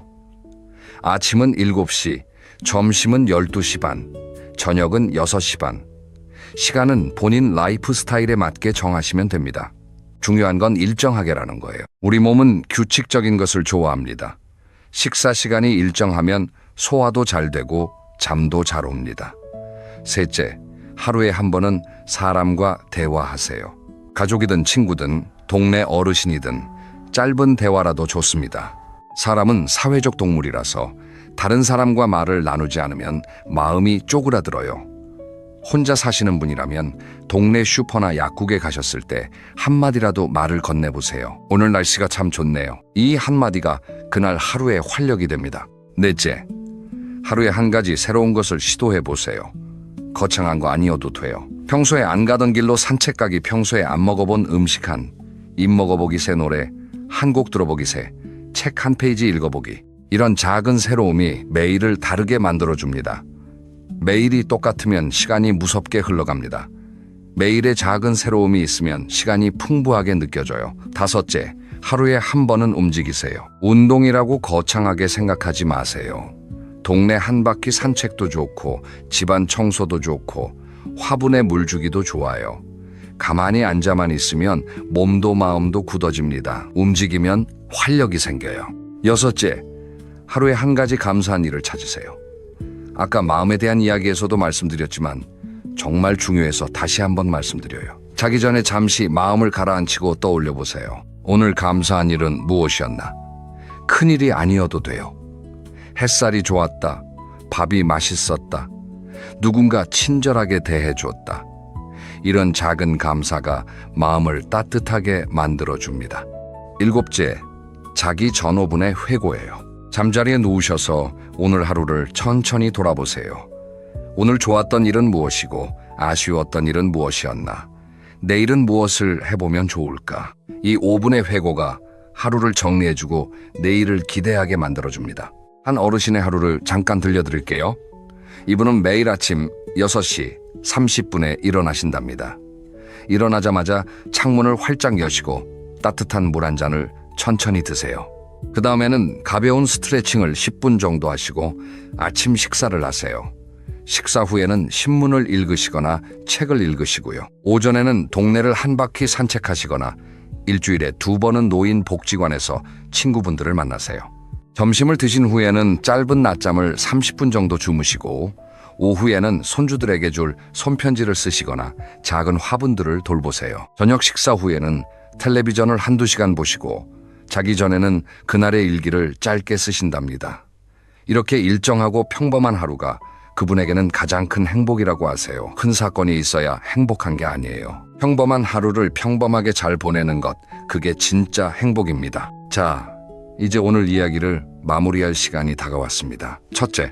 아침은 7시, 점심은 12시 반, 저녁은 6시 반. 시간은 본인 라이프 스타일에 맞게 정하시면 됩니다. 중요한 건 일정하게라는 거예요. 우리 몸은 규칙적인 것을 좋아합니다. 식사 시간이 일정하면 소화도 잘 되고 잠도 잘 옵니다. 셋째, 하루에 한 번은 사람과 대화하세요. 가족이든 친구든 동네 어르신이든 짧은 대화라도 좋습니다. 사람은 사회적 동물이라서 다른 사람과 말을 나누지 않으면 마음이 쪼그라들어요. 혼자 사시는 분이라면 동네 슈퍼나 약국에 가셨을 때 한마디라도 말을 건네보세요. 오늘 날씨가 참 좋네요. 이 한마디가 그날 하루의 활력이 됩니다. 넷째, 하루에 한 가지 새로운 것을 시도해보세요. 거창한 거 아니어도 돼요. 평소에 안 가던 길로 산책 가기, 평소에 안 먹어본 음식 한 입 먹어보기 새 노래 한 곡 들어보기 새 책 한 페이지 읽어보기. 이런 작은 새로움이 매일을 다르게 만들어줍니다. 매일이 똑같으면 시간이 무섭게 흘러갑니다. 매일의 작은 새로움이 있으면 시간이 풍부하게 느껴져요. 다섯째, 하루에 한 번은 움직이세요. 운동이라고 거창하게 생각하지 마세요. 동네 한 바퀴 산책도 좋고 집안 청소도 좋고 화분에 물 주기도 좋아요. 가만히 앉아만 있으면 몸도 마음도 굳어집니다. 움직이면 활력이 생겨요. 여섯째, 하루에 한 가지 감사한 일을 찾으세요. 아까 마음에 대한 이야기에서도 말씀드렸지만 정말 중요해서 다시 한번 말씀드려요. 자기 전에 잠시 마음을 가라앉히고 떠올려 보세요. 오늘 감사한 일은 무엇이었나? 큰 일이 아니어도 돼요. 햇살이 좋았다. 밥이 맛있었다. 누군가 친절하게 대해줬다. 이런 작은 감사가 마음을 따뜻하게 만들어줍니다. 일곱째, 자기 전 5분의 회고예요. 잠자리에 누우셔서 오늘 하루를 천천히 돌아보세요. 오늘 좋았던 일은 무엇이고 아쉬웠던 일은 무엇이었나? 내일은 무엇을 해보면 좋을까? 이 5분의 회고가 하루를 정리해주고 내일을 기대하게 만들어줍니다. 한 어르신의 하루를 잠깐 들려드릴게요. 이분은 매일 아침 6시 30분에 일어나신답니다. 일어나자마자 창문을 활짝 여시고 따뜻한 물 한 잔을 천천히 드세요. 그 다음에는 가벼운 스트레칭을 10분 정도 하시고 아침 식사를 하세요. 식사 후에는 신문을 읽으시거나 책을 읽으시고요. 오전에는 동네를 한 바퀴 산책하시거나 일주일에 2번은 노인 복지관에서 친구분들을 만나세요. 점심을 드신 후에는 짧은 낮잠을 30분 정도 주무시고 오후에는 손주들에게 줄 손편지를 쓰시거나 작은 화분들을 돌보세요. 저녁 식사 후에는 텔레비전을 1~2시간 보시고 자기 전에는 그날의 일기를 짧게 쓰신답니다. 이렇게 일정하고 평범한 하루가 그분에게는 가장 큰 행복이라고 하세요. 큰 사건이 있어야 행복한 게 아니에요. 평범한 하루를 평범하게 잘 보내는 것, 그게 진짜 행복입니다. 자, 이제 오늘 이야기를 마무리할 시간이 다가왔습니다. 첫째,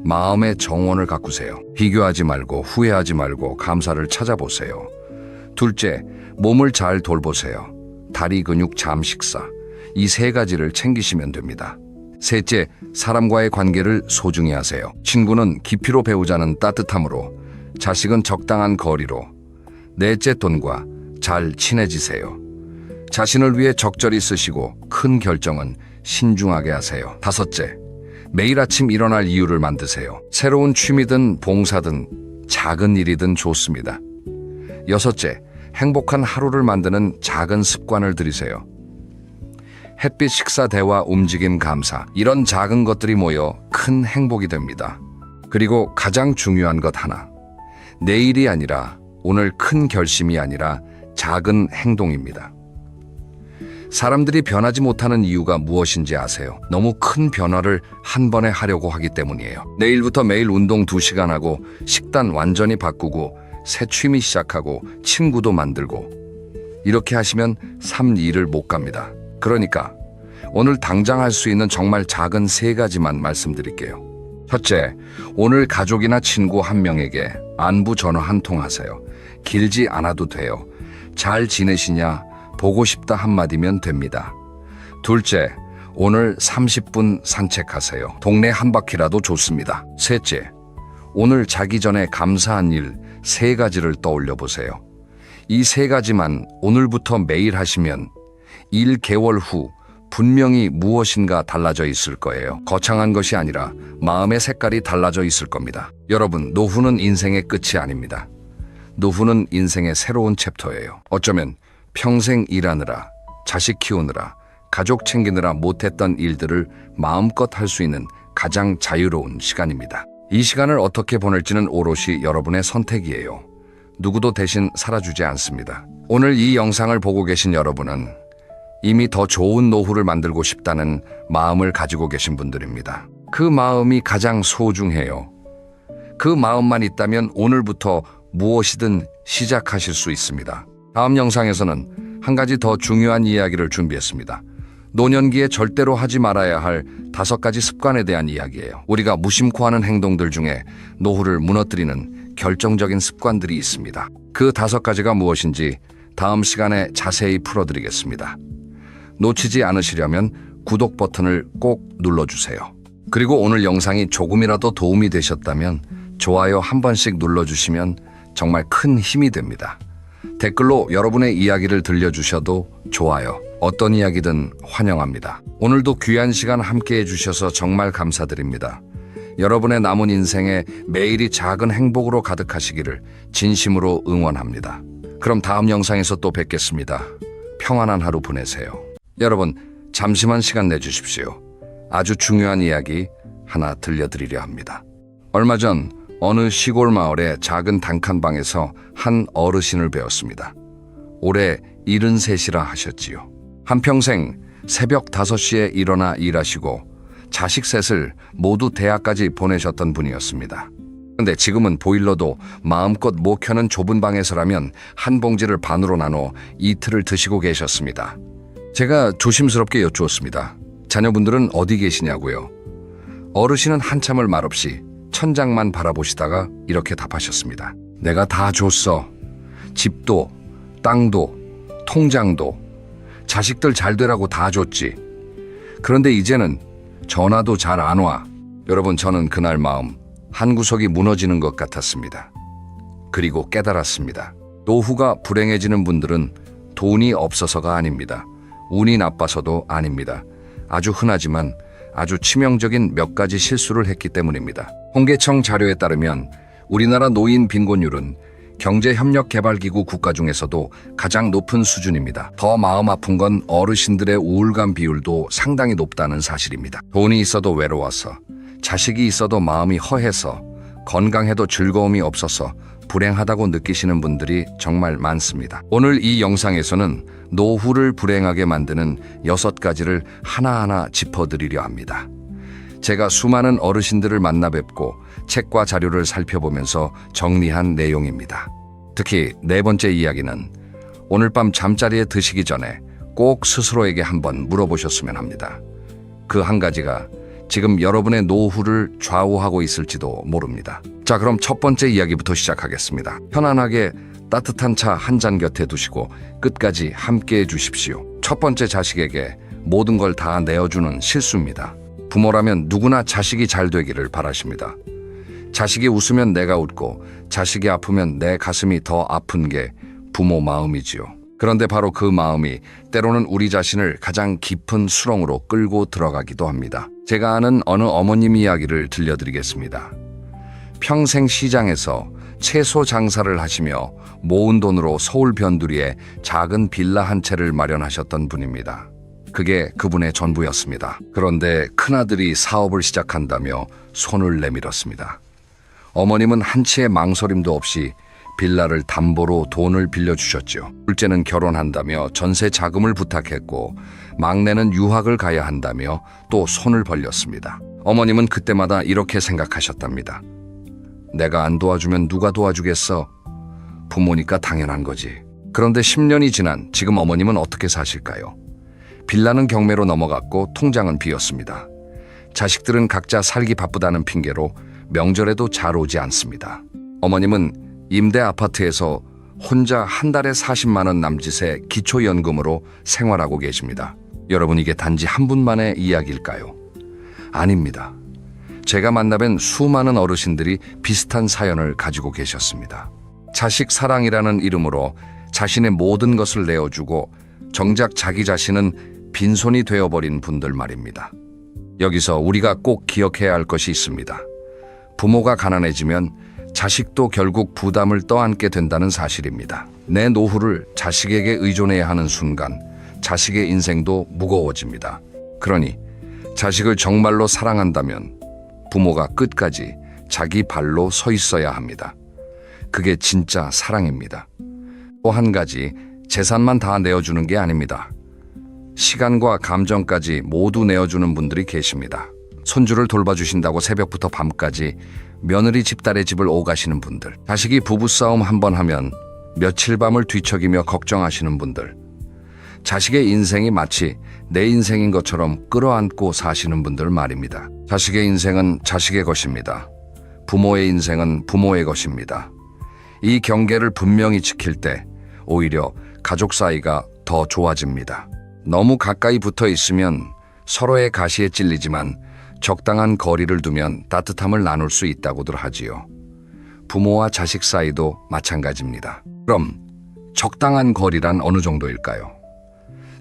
마음의 정원을 가꾸세요. 비교하지 말고 후회하지 말고 감사를 찾아보세요. 둘째, 몸을 잘 돌보세요. 다리 근육, 잠, 식사. 이 3가지를 챙기시면 됩니다. 셋째, 사람과의 관계를 소중히 하세요. 친구는 깊이로 배우자는 따뜻함으로, 자식은 적당한 거리로. 넷째, 돈과 잘 친해지세요. 자신을 위해 적절히 쓰시고 큰 결정은 신중하게 하세요. 다섯째, 매일 아침 일어날 이유를 만드세요. 새로운 취미든 봉사든 작은 일이든 좋습니다. 여섯째, 행복한 하루를 만드는 작은 습관을 들이세요. 햇빛, 식사, 대화, 움직임, 감사. 이런 작은 것들이 모여 큰 행복이 됩니다. 그리고 가장 중요한 것 하나. 내일이 아니라 오늘, 큰 결심이 아니라 작은 행동입니다. 사람들이 변하지 못하는 이유가 무엇인지 아세요? 너무 큰 변화를 한 번에 하려고 하기 때문이에요. 내일부터 매일 운동 2시간 하고 식단 완전히 바꾸고 새 취미 시작하고 친구도 만들고 이렇게 하시면 3~2를 못 갑니다. 그러니까 오늘 당장 할 수 있는 정말 작은 3가지만 말씀드릴게요. 첫째, 오늘 가족이나 친구 한 명에게 안부 전화 한 통 하세요. 길지 않아도 돼요. 잘 지내시냐? 보고 싶다 한마디면 됩니다. 둘째, 오늘 30분 산책하세요. 동네 한 바퀴라도 좋습니다. 셋째, 오늘 자기 전에 감사한 일 3가지를 떠올려 보세요. 이 3가지만 오늘부터 매일 하시면 1개월 후 분명히 무엇인가 달라져 있을 거예요. 거창한 것이 아니라 마음의 색깔이 달라져 있을 겁니다. 여러분, 노후는 인생의 끝이 아닙니다. 노후는 인생의 새로운 챕터예요. 어쩌면 평생 일하느라, 자식 키우느라, 가족 챙기느라 못했던 일들을 마음껏 할 수 있는 가장 자유로운 시간입니다. 이 시간을 어떻게 보낼지는 오롯이 여러분의 선택이에요. 누구도 대신 살아주지 않습니다. 오늘 이 영상을 보고 계신 여러분은 이미 더 좋은 노후를 만들고 싶다는 마음을 가지고 계신 분들입니다. 그 마음이 가장 소중해요. 그 마음만 있다면 오늘부터 무엇이든 시작하실 수 있습니다. 다음 영상에서는 한 가지 더 중요한 이야기를 준비했습니다. 노년기에 절대로 하지 말아야 할 5가지 습관에 대한 이야기예요. 우리가 무심코 하는 행동들 중에 노후를 무너뜨리는 결정적인 습관들이 있습니다. 그 5가지가 무엇인지 다음 시간에 자세히 풀어드리겠습니다. 놓치지 않으시려면 구독 버튼을 꼭 눌러주세요. 그리고 오늘 영상이 조금이라도 도움이 되셨다면 좋아요 한 번씩 눌러주시면 정말 큰 힘이 됩니다. 댓글로 여러분의 이야기를 들려주셔도 좋아요. 어떤 이야기든 환영합니다. 오늘도 귀한 시간 함께 해주셔서 정말 감사드립니다. 여러분의 남은 인생에 매일이 작은 행복으로 가득하시기를 진심으로 응원합니다. 그럼 다음 영상에서 또 뵙겠습니다. 평안한 하루 보내세요. 여러분, 잠시만 시간 내주십시오. 아주 중요한 이야기 하나 들려드리려 합니다. 얼마 전 어느 시골 마을의 작은 단칸방에서 한 어르신을 배웠습니다. 올해 73이라 하셨지요. 한평생 새벽 5시에 일어나 일하시고 자식 셋을 모두 대학까지 보내셨던 분이었습니다. 그런데 지금은 보일러도 마음껏 못 켜는 좁은 방에서라면 한 봉지를 반으로 나눠 이틀을 드시고 계셨습니다. 제가 조심스럽게 여쭈었습니다. 자녀분들은 어디 계시냐고요? 어르신은 한참을 말없이 천장만 바라보시다가 이렇게 답하셨습니다. 내가 다 줬어. 집도, 땅도, 통장도, 자식들 잘 되라고 다 줬지. 그런데 이제는 전화도 잘 안 와. 여러분, 저는 그날 마음 한구석이 무너지는 것 같았습니다. 그리고 깨달았습니다. 노후가 불행해지는 분들은 돈이 없어서가 아닙니다. 운이 나빠서도 아닙니다. 아주 흔하지만 아주 치명적인 몇 가지 실수를 했기 때문입니다. 통계청 자료에 따르면 우리나라 노인 빈곤율은 경제협력개발기구 국가 중에서도 가장 높은 수준입니다. 더 마음 아픈 건 어르신들의 우울감 비율도 상당히 높다는 사실입니다. 돈이 있어도 외로워서, 자식이 있어도 마음이 허해서, 건강해도 즐거움이 없어서 불행하다고 느끼시는 분들이 정말 많습니다. 오늘 이 영상에서는 노후를 불행하게 만드는 6가지를 하나하나 짚어드리려 합니다. 제가 수많은 어르신들을 만나 뵙고 책과 자료를 살펴보면서 정리한 내용입니다. 특히 4번째 이야기는 오늘 밤 잠자리에 드시기 전에 꼭 스스로에게 한번 물어보셨으면 합니다. 그 한 가지가 지금 여러분의 노후를 좌우하고 있을지도 모릅니다. 자, 그럼 첫 번째 이야기부터 시작하겠습니다. 편안하게 따뜻한 차 한 잔 곁에 두시고 끝까지 함께 해주십시오. 첫 번째, 자식에게 모든 걸 다 내어주는 실수입니다. 부모라면 누구나 자식이 잘 되기를 바라십니다. 자식이 웃으면 내가 웃고 자식이 아프면 내 가슴이 더 아픈 게 부모 마음이지요. 그런데 바로 그 마음이 때로는 우리 자신을 가장 깊은 수렁으로 끌고 들어가기도 합니다. 제가 아는 어느 어머님 이야기를 들려드리겠습니다. 평생 시장에서 채소 장사를 하시며 모은 돈으로 서울 변두리에 작은 빌라 한 채를 마련하셨던 분입니다. 그게 그분의 전부였습니다. 그런데 큰아들이 사업을 시작한다며 손을 내밀었습니다. 어머님은 한치의 망설임도 없이 빌라를 담보로 돈을 빌려주셨죠. 둘째는 결혼한다며 전세 자금을 부탁했고 막내는 유학을 가야 한다며 또 손을 벌렸습니다. 어머님은 그때마다 이렇게 생각하셨답니다. 내가 안 도와주면 누가 도와주겠어? 부모니까 당연한 거지. 그런데 10년이 지난 지금 어머님은 어떻게 사실까요? 빌라는 경매로 넘어갔고 통장은 비었습니다. 자식들은 각자 살기 바쁘다는 핑계로 명절에도 잘 오지 않습니다. 어머님은 임대 아파트에서 혼자 한 달에 40만 원 남짓의 기초연금으로 생활하고 계십니다. 여러분, 이게 단지 한 분만의 이야기일까요? 아닙니다. 제가 만나뵌 수많은 어르신들이 비슷한 사연을 가지고 계셨습니다. 자식 사랑이라는 이름으로 자신의 모든 것을 내어주고 정작 자기 자신은 빈손이 되어버린 분들 말입니다. 여기서 우리가 꼭 기억해야 할 것이 있습니다. 부모가 가난해지면 자식도 결국 부담을 떠안게 된다는 사실입니다. 내 노후를 자식에게 의존해야 하는 순간 자식의 인생도 무거워집니다. 그러니 자식을 정말로 사랑한다면 부모가 끝까지 자기 발로 서 있어야 합니다. 그게 진짜 사랑입니다. 또 한 가지, 재산만 다 내어주는 게 아닙니다. 시간과 감정까지 모두 내어주는 분들이 계십니다. 손주를 돌봐주신다고 새벽부터 밤까지 며느리 집딸의 집을 오가시는 분들, 자식이 부부싸움 한 번 하면 며칠 밤을 뒤척이며 걱정하시는 분들, 자식의 인생이 마치 내 인생인 것처럼 끌어안고 사시는 분들 말입니다. 자식의 인생은 자식의 것입니다. 부모의 인생은 부모의 것입니다. 이 경계를 분명히 지킬 때 오히려 가족 사이가 더 좋아집니다. 너무 가까이 붙어 있으면 서로의 가시에 찔리지만 적당한 거리를 두면 따뜻함을 나눌 수 있다고들 하지요. 부모와 자식 사이도 마찬가지입니다. 그럼 적당한 거리란 어느 정도일까요?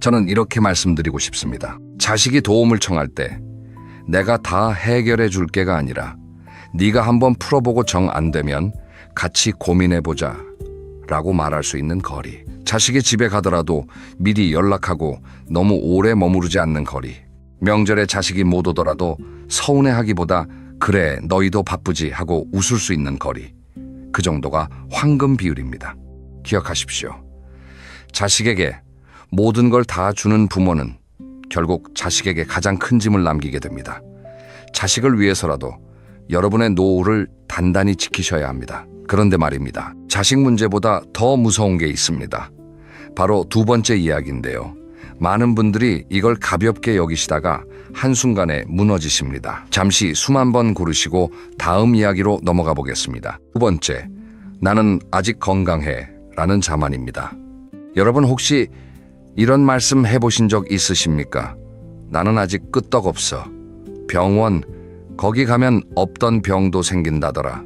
저는 이렇게 말씀드리고 싶습니다. 자식이 도움을 청할 때 내가 다 해결해 줄게가 아니라 네가 한번 풀어보고 정 안 되면 같이 고민해보자 라고 말할 수 있는 거리. 자식이 집에 가더라도 미리 연락하고 너무 오래 머무르지 않는 거리. 명절에 자식이 못 오더라도 서운해하기보다 그래 너희도 바쁘지 하고 웃을 수 있는 거리. 그 정도가 황금 비율입니다. 기억하십시오. 자식에게 모든 걸 다 주는 부모는 결국 자식에게 가장 큰 짐을 남기게 됩니다. 자식을 위해서라도 여러분의 노후를 단단히 지키셔야 합니다. 그런데 말입니다. 자식 문제보다 더 무서운 게 있습니다. 바로 두 번째 이야기인데요. 많은 분들이 이걸 가볍게 여기시다가 한순간에 무너지십니다. 잠시 숨 한번 고르시고 다음 이야기로 넘어가 보겠습니다. 두 번째, 나는 아직 건강해 라는 자만입니다. 여러분 혹시 이런 말씀 해보신 적 있으십니까? 나는 아직 끄떡없어. 병원, 거기 가면 없던 병도 생긴다더라.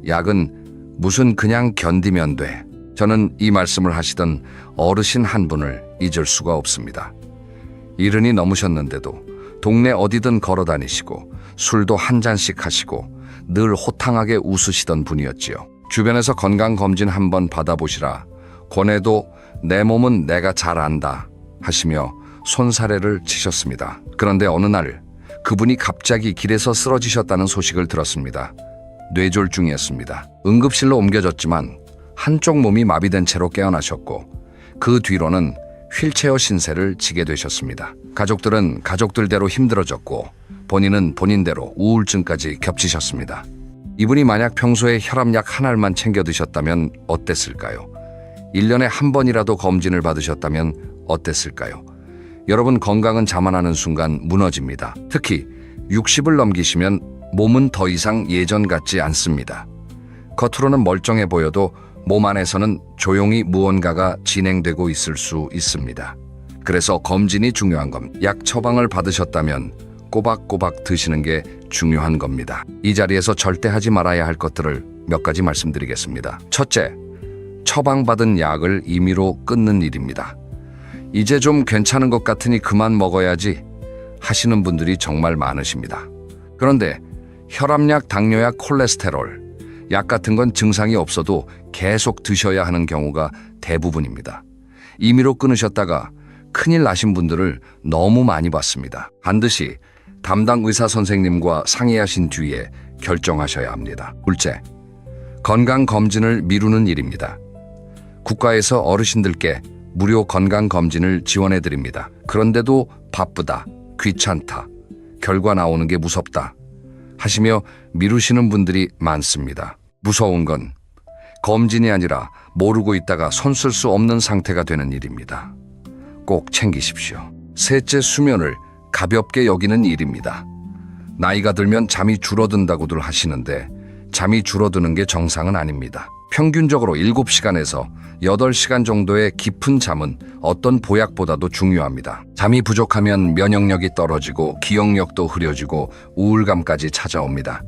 약은 무슨 그냥 견디면 돼. 저는 이 말씀을 하시던 어르신 한 분을 잊을 수가 없습니다. 70이 넘으셨는데도 동네 어디든 걸어 다니시고 술도 한 잔씩 하시고 늘 호탕하게 웃으시던 분이었지요. 주변에서 건강검진 한번 받아보시라 권해도 내 몸은 내가 잘 안다 하시며 손사래를 치셨습니다. 그런데 어느 날 그분이 갑자기 길에서 쓰러지셨다는 소식을 들었습니다. 뇌졸중이었습니다. 응급실로 옮겨졌지만 한쪽 몸이 마비된 채로 깨어나셨고 그 뒤로는 휠체어 신세를 지게 되셨습니다. 가족들은 가족들대로 힘들어졌고 본인은 본인대로 우울증까지 겹치셨습니다. 이분이 만약 평소에 혈압약 한 알만 챙겨 드셨다면 어땠을까요? 1년에 한 번이라도 검진을 받으셨다면 어땠을까요? 여러분 건강은 자만하는 순간 무너집니다. 특히 60을 넘기시면 몸은 더 이상 예전 같지 않습니다. 겉으로는 멀쩡해 보여도 몸 안에서는 조용히 무언가가 진행되고 있을 수 있습니다. 그래서 검진이 중요한 겁니다. 약 처방을 받으셨다면 꼬박꼬박 드시는 게 중요한 겁니다. 이 자리에서 절대 하지 말아야 할 것들을 몇 가지 말씀드리겠습니다. 첫째, 처방받은 약을 임의로 끊는 일입니다. 이제 좀 괜찮은 것 같으니 그만 먹어야지 하시는 분들이 정말 많으십니다. 그런데 혈압약, 당뇨약, 콜레스테롤, 약 같은 건 증상이 없어도 계속 드셔야 하는 경우가 대부분입니다. 임의로 끊으셨다가 큰일 나신 분들을 너무 많이 봤습니다. 반드시 담당 의사 선생님과 상의하신 뒤에 결정하셔야 합니다. 둘째, 건강검진을 미루는 일입니다. 국가에서 어르신들께 무료 건강검진을 지원해드립니다. 그런데도 바쁘다, 귀찮다, 결과 나오는 게 무섭다 하시며 미루시는 분들이 많습니다. 무서운 건 검진이 아니라 모르고 있다가 손 쓸 수 없는 상태가 되는 일입니다. 꼭 챙기십시오. 셋째, 수면을 가볍게 여기는 일입니다. 나이가 들면 잠이 줄어든다고들 하시는데 잠이 줄어드는 게 정상은 아닙니다. 평균적으로 7시간에서 8시간 정도의 깊은 잠은 어떤 보약보다도 중요합니다. 잠이 부족하면 면역력이 떨어지고 기억력도 흐려지고 우울감까지 찾아옵니다.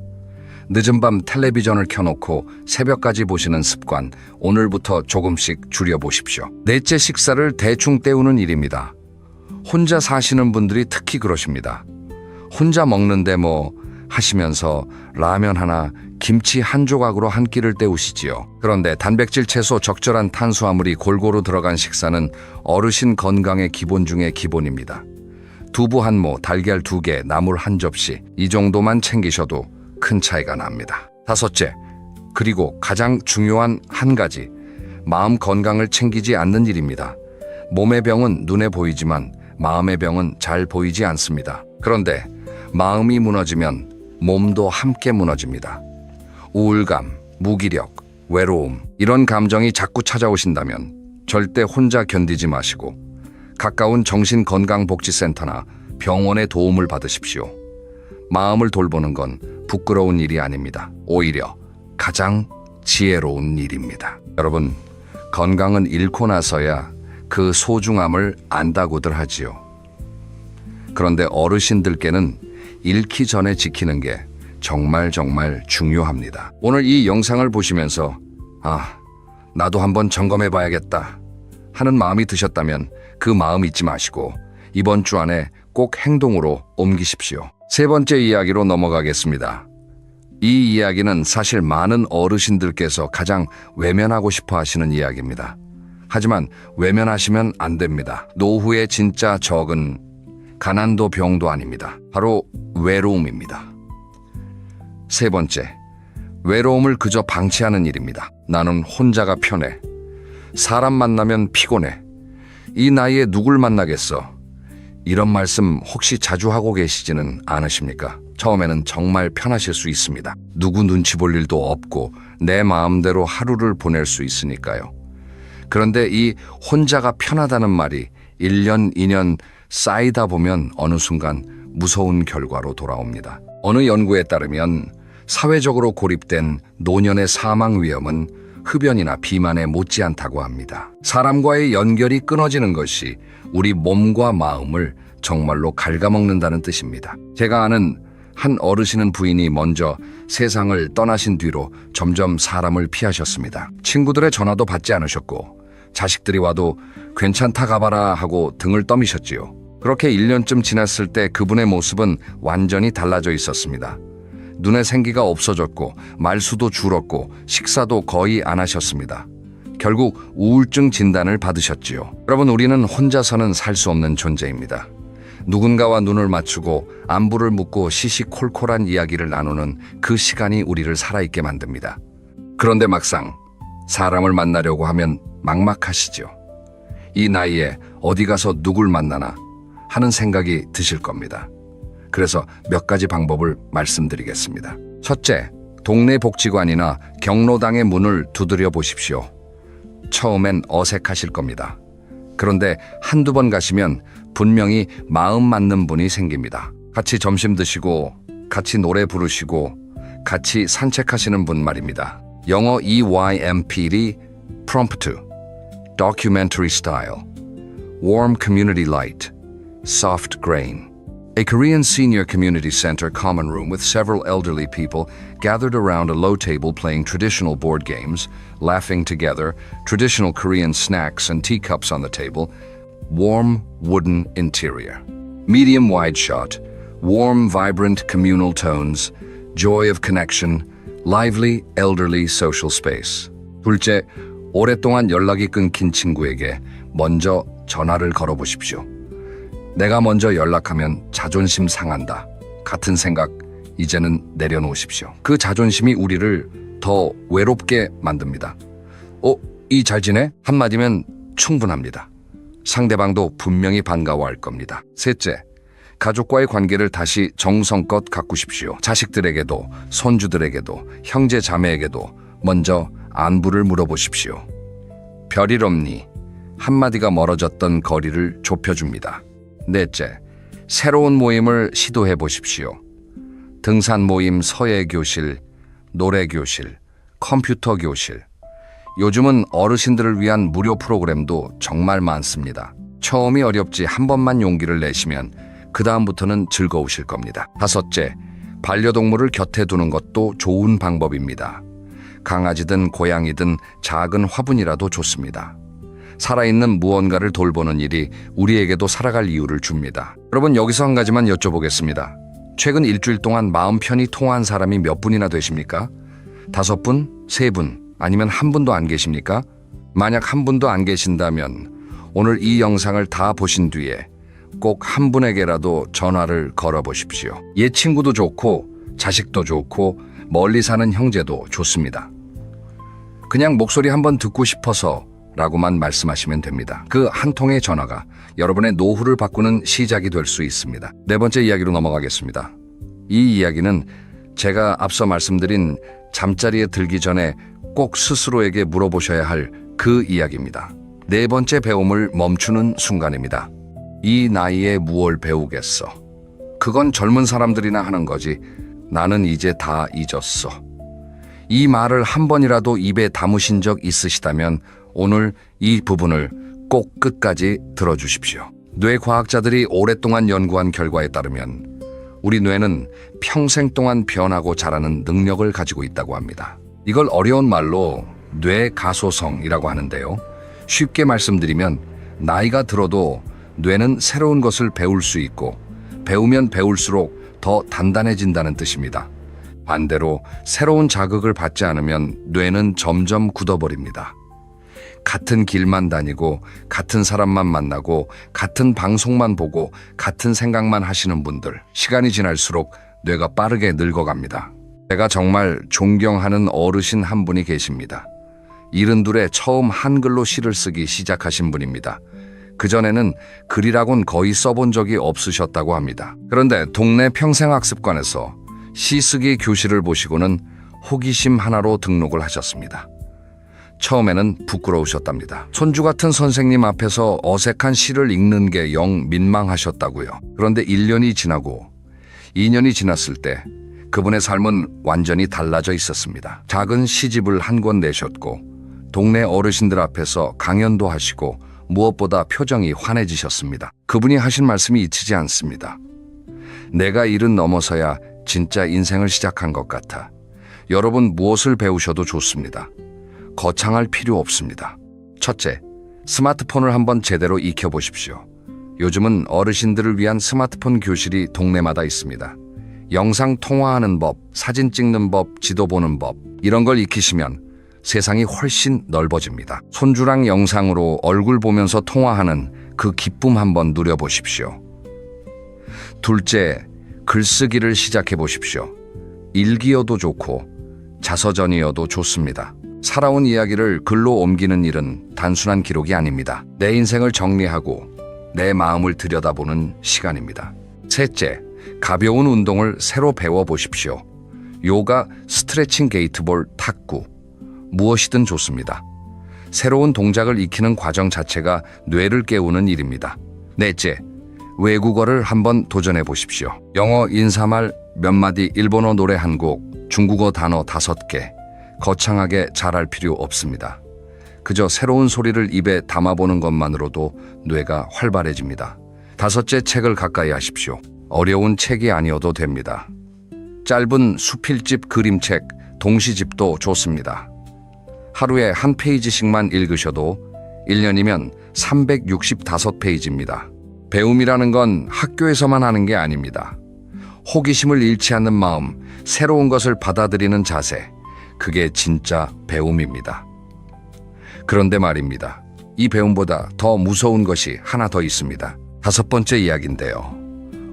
늦은 밤 텔레비전을 켜놓고 새벽까지 보시는 습관, 오늘부터 조금씩 줄여보십시오. 넷째, 식사를 대충 때우는 일입니다. 혼자 사시는 분들이 특히 그러십니다. 혼자 먹는데 뭐 하시면서 라면 하나, 김치 한 조각으로 한 끼를 때우시지요. 그런데 단백질, 채소, 적절한 탄수화물이 골고루 들어간 식사는 어르신 건강의 기본 중의 기본입니다. 두부 한 모, 달걀 2개, 나물 한 접시, 이 정도만 챙기셔도 큰 차이가 납니다. 다섯째, 그리고 가장 중요한 한 가지, 마음 건강을 챙기지 않는 일입니다. 몸의 병은 눈에 보이지만 마음의 병은 잘 보이지 않습니다. 그런데 마음이 무너지면 몸도 함께 무너집니다. 우울감, 무기력, 외로움, 이런 감정이 자꾸 찾아오신다면 절대 혼자 견디지 마시고 가까운 정신건강복지센터나 병원의 도움을 받으십시오. 마음을 돌보는 건 부끄러운 일이 아닙니다. 오히려 가장 지혜로운 일입니다. 여러분, 건강은 잃고 나서야 그 소중함을 안다고들 하지요. 그런데 어르신들께는 잃기 전에 지키는 게 정말 중요합니다. 오늘 이 영상을 보시면서 나도 한번 점검해 봐야겠다 하는 마음이 드셨다면 그 마음 잊지 마시고 이번 주 안에 꼭 행동으로 옮기십시오. 세 번째 이야기로 넘어가겠습니다. 이 이야기는 사실 많은 어르신들께서 가장 외면하고 싶어 하시는 이야기입니다. 하지만 외면하시면 안 됩니다. 노후의 진짜 적은 가난도 병도 아닙니다. 바로 외로움입니다. 세 번째, 외로움을 그저 방치하는 일입니다. 나는 혼자가 편해. 사람 만나면 피곤해. 이 나이에 누굴 만나겠어? 이런 말씀 혹시 자주 하고 계시지는 않으십니까? 처음에는 정말 편하실 수 있습니다. 누구 눈치 볼 일도 없고 내 마음대로 하루를 보낼 수 있으니까요. 그런데 이 혼자가 편하다는 말이 1년, 2년 쌓이다 보면 어느 순간 무서운 결과로 돌아옵니다. 어느 연구에 따르면 사회적으로 고립된 노년의 사망 위험은 흡연이나 비만에 못지않다고 합니다. 사람과의 연결이 끊어지는 것이 우리 몸과 마음을 정말로 갉아먹는다는 뜻입니다. 제가 아는 한 어르신은 부인이 먼저 세상을 떠나신 뒤로 점점 사람을 피하셨습니다. 친구들의 전화도 받지 않으셨고 자식들이 와도 괜찮다 가봐라 하고 등을 떠미셨지요. 그렇게 1년쯤 지났을 때 그분의 모습은 완전히 달라져 있었습니다. 눈에 생기가 없어졌고 말수도 줄었고 식사도 거의 안 하셨습니다. 결국 우울증 진단을 받으셨지요. 여러분, 우리는 혼자서는 살 수 없는 존재입니다. 누군가와 눈을 맞추고 안부를 묻고 시시콜콜한 이야기를 나누는 그 시간이 우리를 살아있게 만듭니다. 그런데 막상 사람을 만나려고 하면 막막하시죠. 이 나이에 어디 가서 누굴 만나나 하는 생각이 드실 겁니다. 그래서 몇 가지 방법을 말씀드리겠습니다. 첫째, 동네 복지관이나 경로당의 문을 두드려 보십시오. 처음엔 어색하실 겁니다. 그런데 한두 번 가시면 분명히 마음 맞는 분이 생깁니다. 같이 점심 드시고, 같이 노래 부르시고, 같이 산책하시는 분 말입니다. 영어 EYMPD, Prompt, Documentary Style, Warm Community Light, Soft Grain. A Korean senior community center common room with several elderly people gathered around a low table playing traditional board games, laughing together, traditional Korean snacks and teacups on the table, warm wooden interior. Medium wide shot, warm vibrant communal tones, joy of connection, lively elderly social space. 둘째, 오랫동안 연락이 끊긴 친구에게 먼저 전화를 걸어보십시오. 내가 먼저 연락하면 자존심 상한다. 같은 생각 이제는 내려놓으십시오. 그 자존심이 우리를 더 외롭게 만듭니다. 이 잘 지내? 한마디면 충분합니다. 상대방도 분명히 반가워할 겁니다. 셋째, 가족과의 관계를 다시 정성껏 가꾸십시오. 자식들에게도 손주들에게도 형제 자매에게도 먼저 안부를 물어보십시오. 별일 없니? 한마디가 멀어졌던 거리를 좁혀줍니다. 넷째, 새로운 모임을 시도해 보십시오. 등산 모임, 서예 교실, 노래 교실, 컴퓨터 교실. 요즘은 어르신들을 위한 무료 프로그램도 정말 많습니다. 처음이 어렵지 한 번만 용기를 내시면 그 다음부터는 즐거우실 겁니다. 다섯째, 반려동물을 곁에 두는 것도 좋은 방법입니다. 강아지든 고양이든 작은 화분이라도 좋습니다. 살아있는 무언가를 돌보는 일이 우리에게도 살아갈 이유를 줍니다. 여러분, 여기서 한 가지만 여쭤보겠습니다. 최근 일주일 동안 마음 편히 통화한 사람이 몇 분이나 되십니까? 5분? 3분? 아니면 한 분도 안 계십니까? 만약 한 분도 안 계신다면 오늘 이 영상을 다 보신 뒤에 꼭 한 분에게라도 전화를 걸어보십시오. 옛 친구도 좋고 자식도 좋고 멀리 사는 형제도 좋습니다. 그냥 목소리 한번 듣고 싶어서 라고만 말씀하시면 됩니다. 그 한 통의 전화가 여러분의 노후를 바꾸는 시작이 될 수 있습니다. 네 번째 이야기로 넘어가겠습니다. 이 이야기는 제가 앞서 말씀드린 잠자리에 들기 전에 꼭 스스로에게 물어보셔야 할 그 이야기입니다. 네 번째 배움을 멈추는 순간입니다. 이 나이에 무얼 배우겠어? 그건 젊은 사람들이나 하는 거지. 나는 이제 다 잊었어. 이 말을 한 번이라도 입에 담으신 적 있으시다면 오늘 이 부분을 꼭 끝까지 들어주십시오. 뇌과학자들이 오랫동안 연구한 결과에 따르면 우리 뇌는 평생 동안 변하고 자라는 능력을 가지고 있다고 합니다. 이걸 어려운 말로 뇌가소성이라고 하는데요. 쉽게 말씀드리면 나이가 들어도 뇌는 새로운 것을 배울 수 있고 배우면 배울수록 더 단단해진다는 뜻입니다. 반대로 새로운 자극을 받지 않으면 뇌는 점점 굳어버립니다. 같은 길만 다니고 같은 사람만 만나고 같은 방송만 보고 같은 생각만 하시는 분들, 시간이 지날수록 뇌가 빠르게 늙어갑니다. 제가 정말 존경하는 어르신 한 분이 계십니다. 72에 처음 한글로 시를 쓰기 시작하신 분입니다. 그전에는 글이라곤 거의 써본 적이 없으셨다고 합니다. 그런데 동네 평생학습관에서 시쓰기 교실을 보시고는 호기심 하나로 등록을 하셨습니다. 처음에는 부끄러우셨답니다. 손주 같은 선생님 앞에서 어색한 시를 읽는 게 영 민망하셨다고요. 그런데 1년이 지나고 2년이 지났을 때 그분의 삶은 완전히 달라져 있었습니다. 작은 시집을 한 권 내셨고 동네 어르신들 앞에서 강연도 하시고 무엇보다 표정이 환해지셨습니다. 그분이 하신 말씀이 잊히지 않습니다. 내가 70 넘어서야 진짜 인생을 시작한 것 같아. 여러분 무엇을 배우셔도 좋습니다. 거창할 필요 없습니다. 첫째, 스마트폰을 한번 제대로 익혀보십시오. 요즘은 어르신들을 위한 스마트폰 교실이 동네마다 있습니다. 영상 통화하는 법, 사진 찍는 법, 지도 보는 법, 이런 걸 익히시면 세상이 훨씬 넓어집니다. 손주랑 영상으로 얼굴 보면서 통화하는 그 기쁨 한번 누려보십시오. 둘째, 글쓰기를 시작해 보십시오. 일기여도 좋고 자서전이어도 좋습니다. 살아온 이야기를 글로 옮기는 일은 단순한 기록이 아닙니다. 내 인생을 정리하고 내 마음을 들여다보는 시간입니다. 셋째, 가벼운 운동을 새로 배워보십시오. 요가, 스트레칭, 게이트볼, 탁구, 무엇이든 좋습니다. 새로운 동작을 익히는 과정 자체가 뇌를 깨우는 일입니다. 넷째, 외국어를 한번 도전해 보십시오. 영어 인사말 몇 마디, 일본어 노래 한 곡, 중국어 단어 5개, 거창하게 잘할 필요 없습니다. 그저 새로운 소리를 입에 담아보는 것만으로도 뇌가 활발해집니다. 다섯째, 책을 가까이 하십시오. 어려운 책이 아니어도 됩니다. 짧은 수필집, 그림책, 동시집도 좋습니다. 하루에 한 페이지씩만 읽으셔도 1년이면 365페이지입니다. 배움이라는 건 학교에서만 하는 게 아닙니다. 호기심을 잃지 않는 마음, 새로운 것을 받아들이는 자세, 그게 진짜 배움입니다. 그런데 말입니다. 이 배움보다 더 무서운 것이 하나 더 있습니다. 5번째 이야기인데요.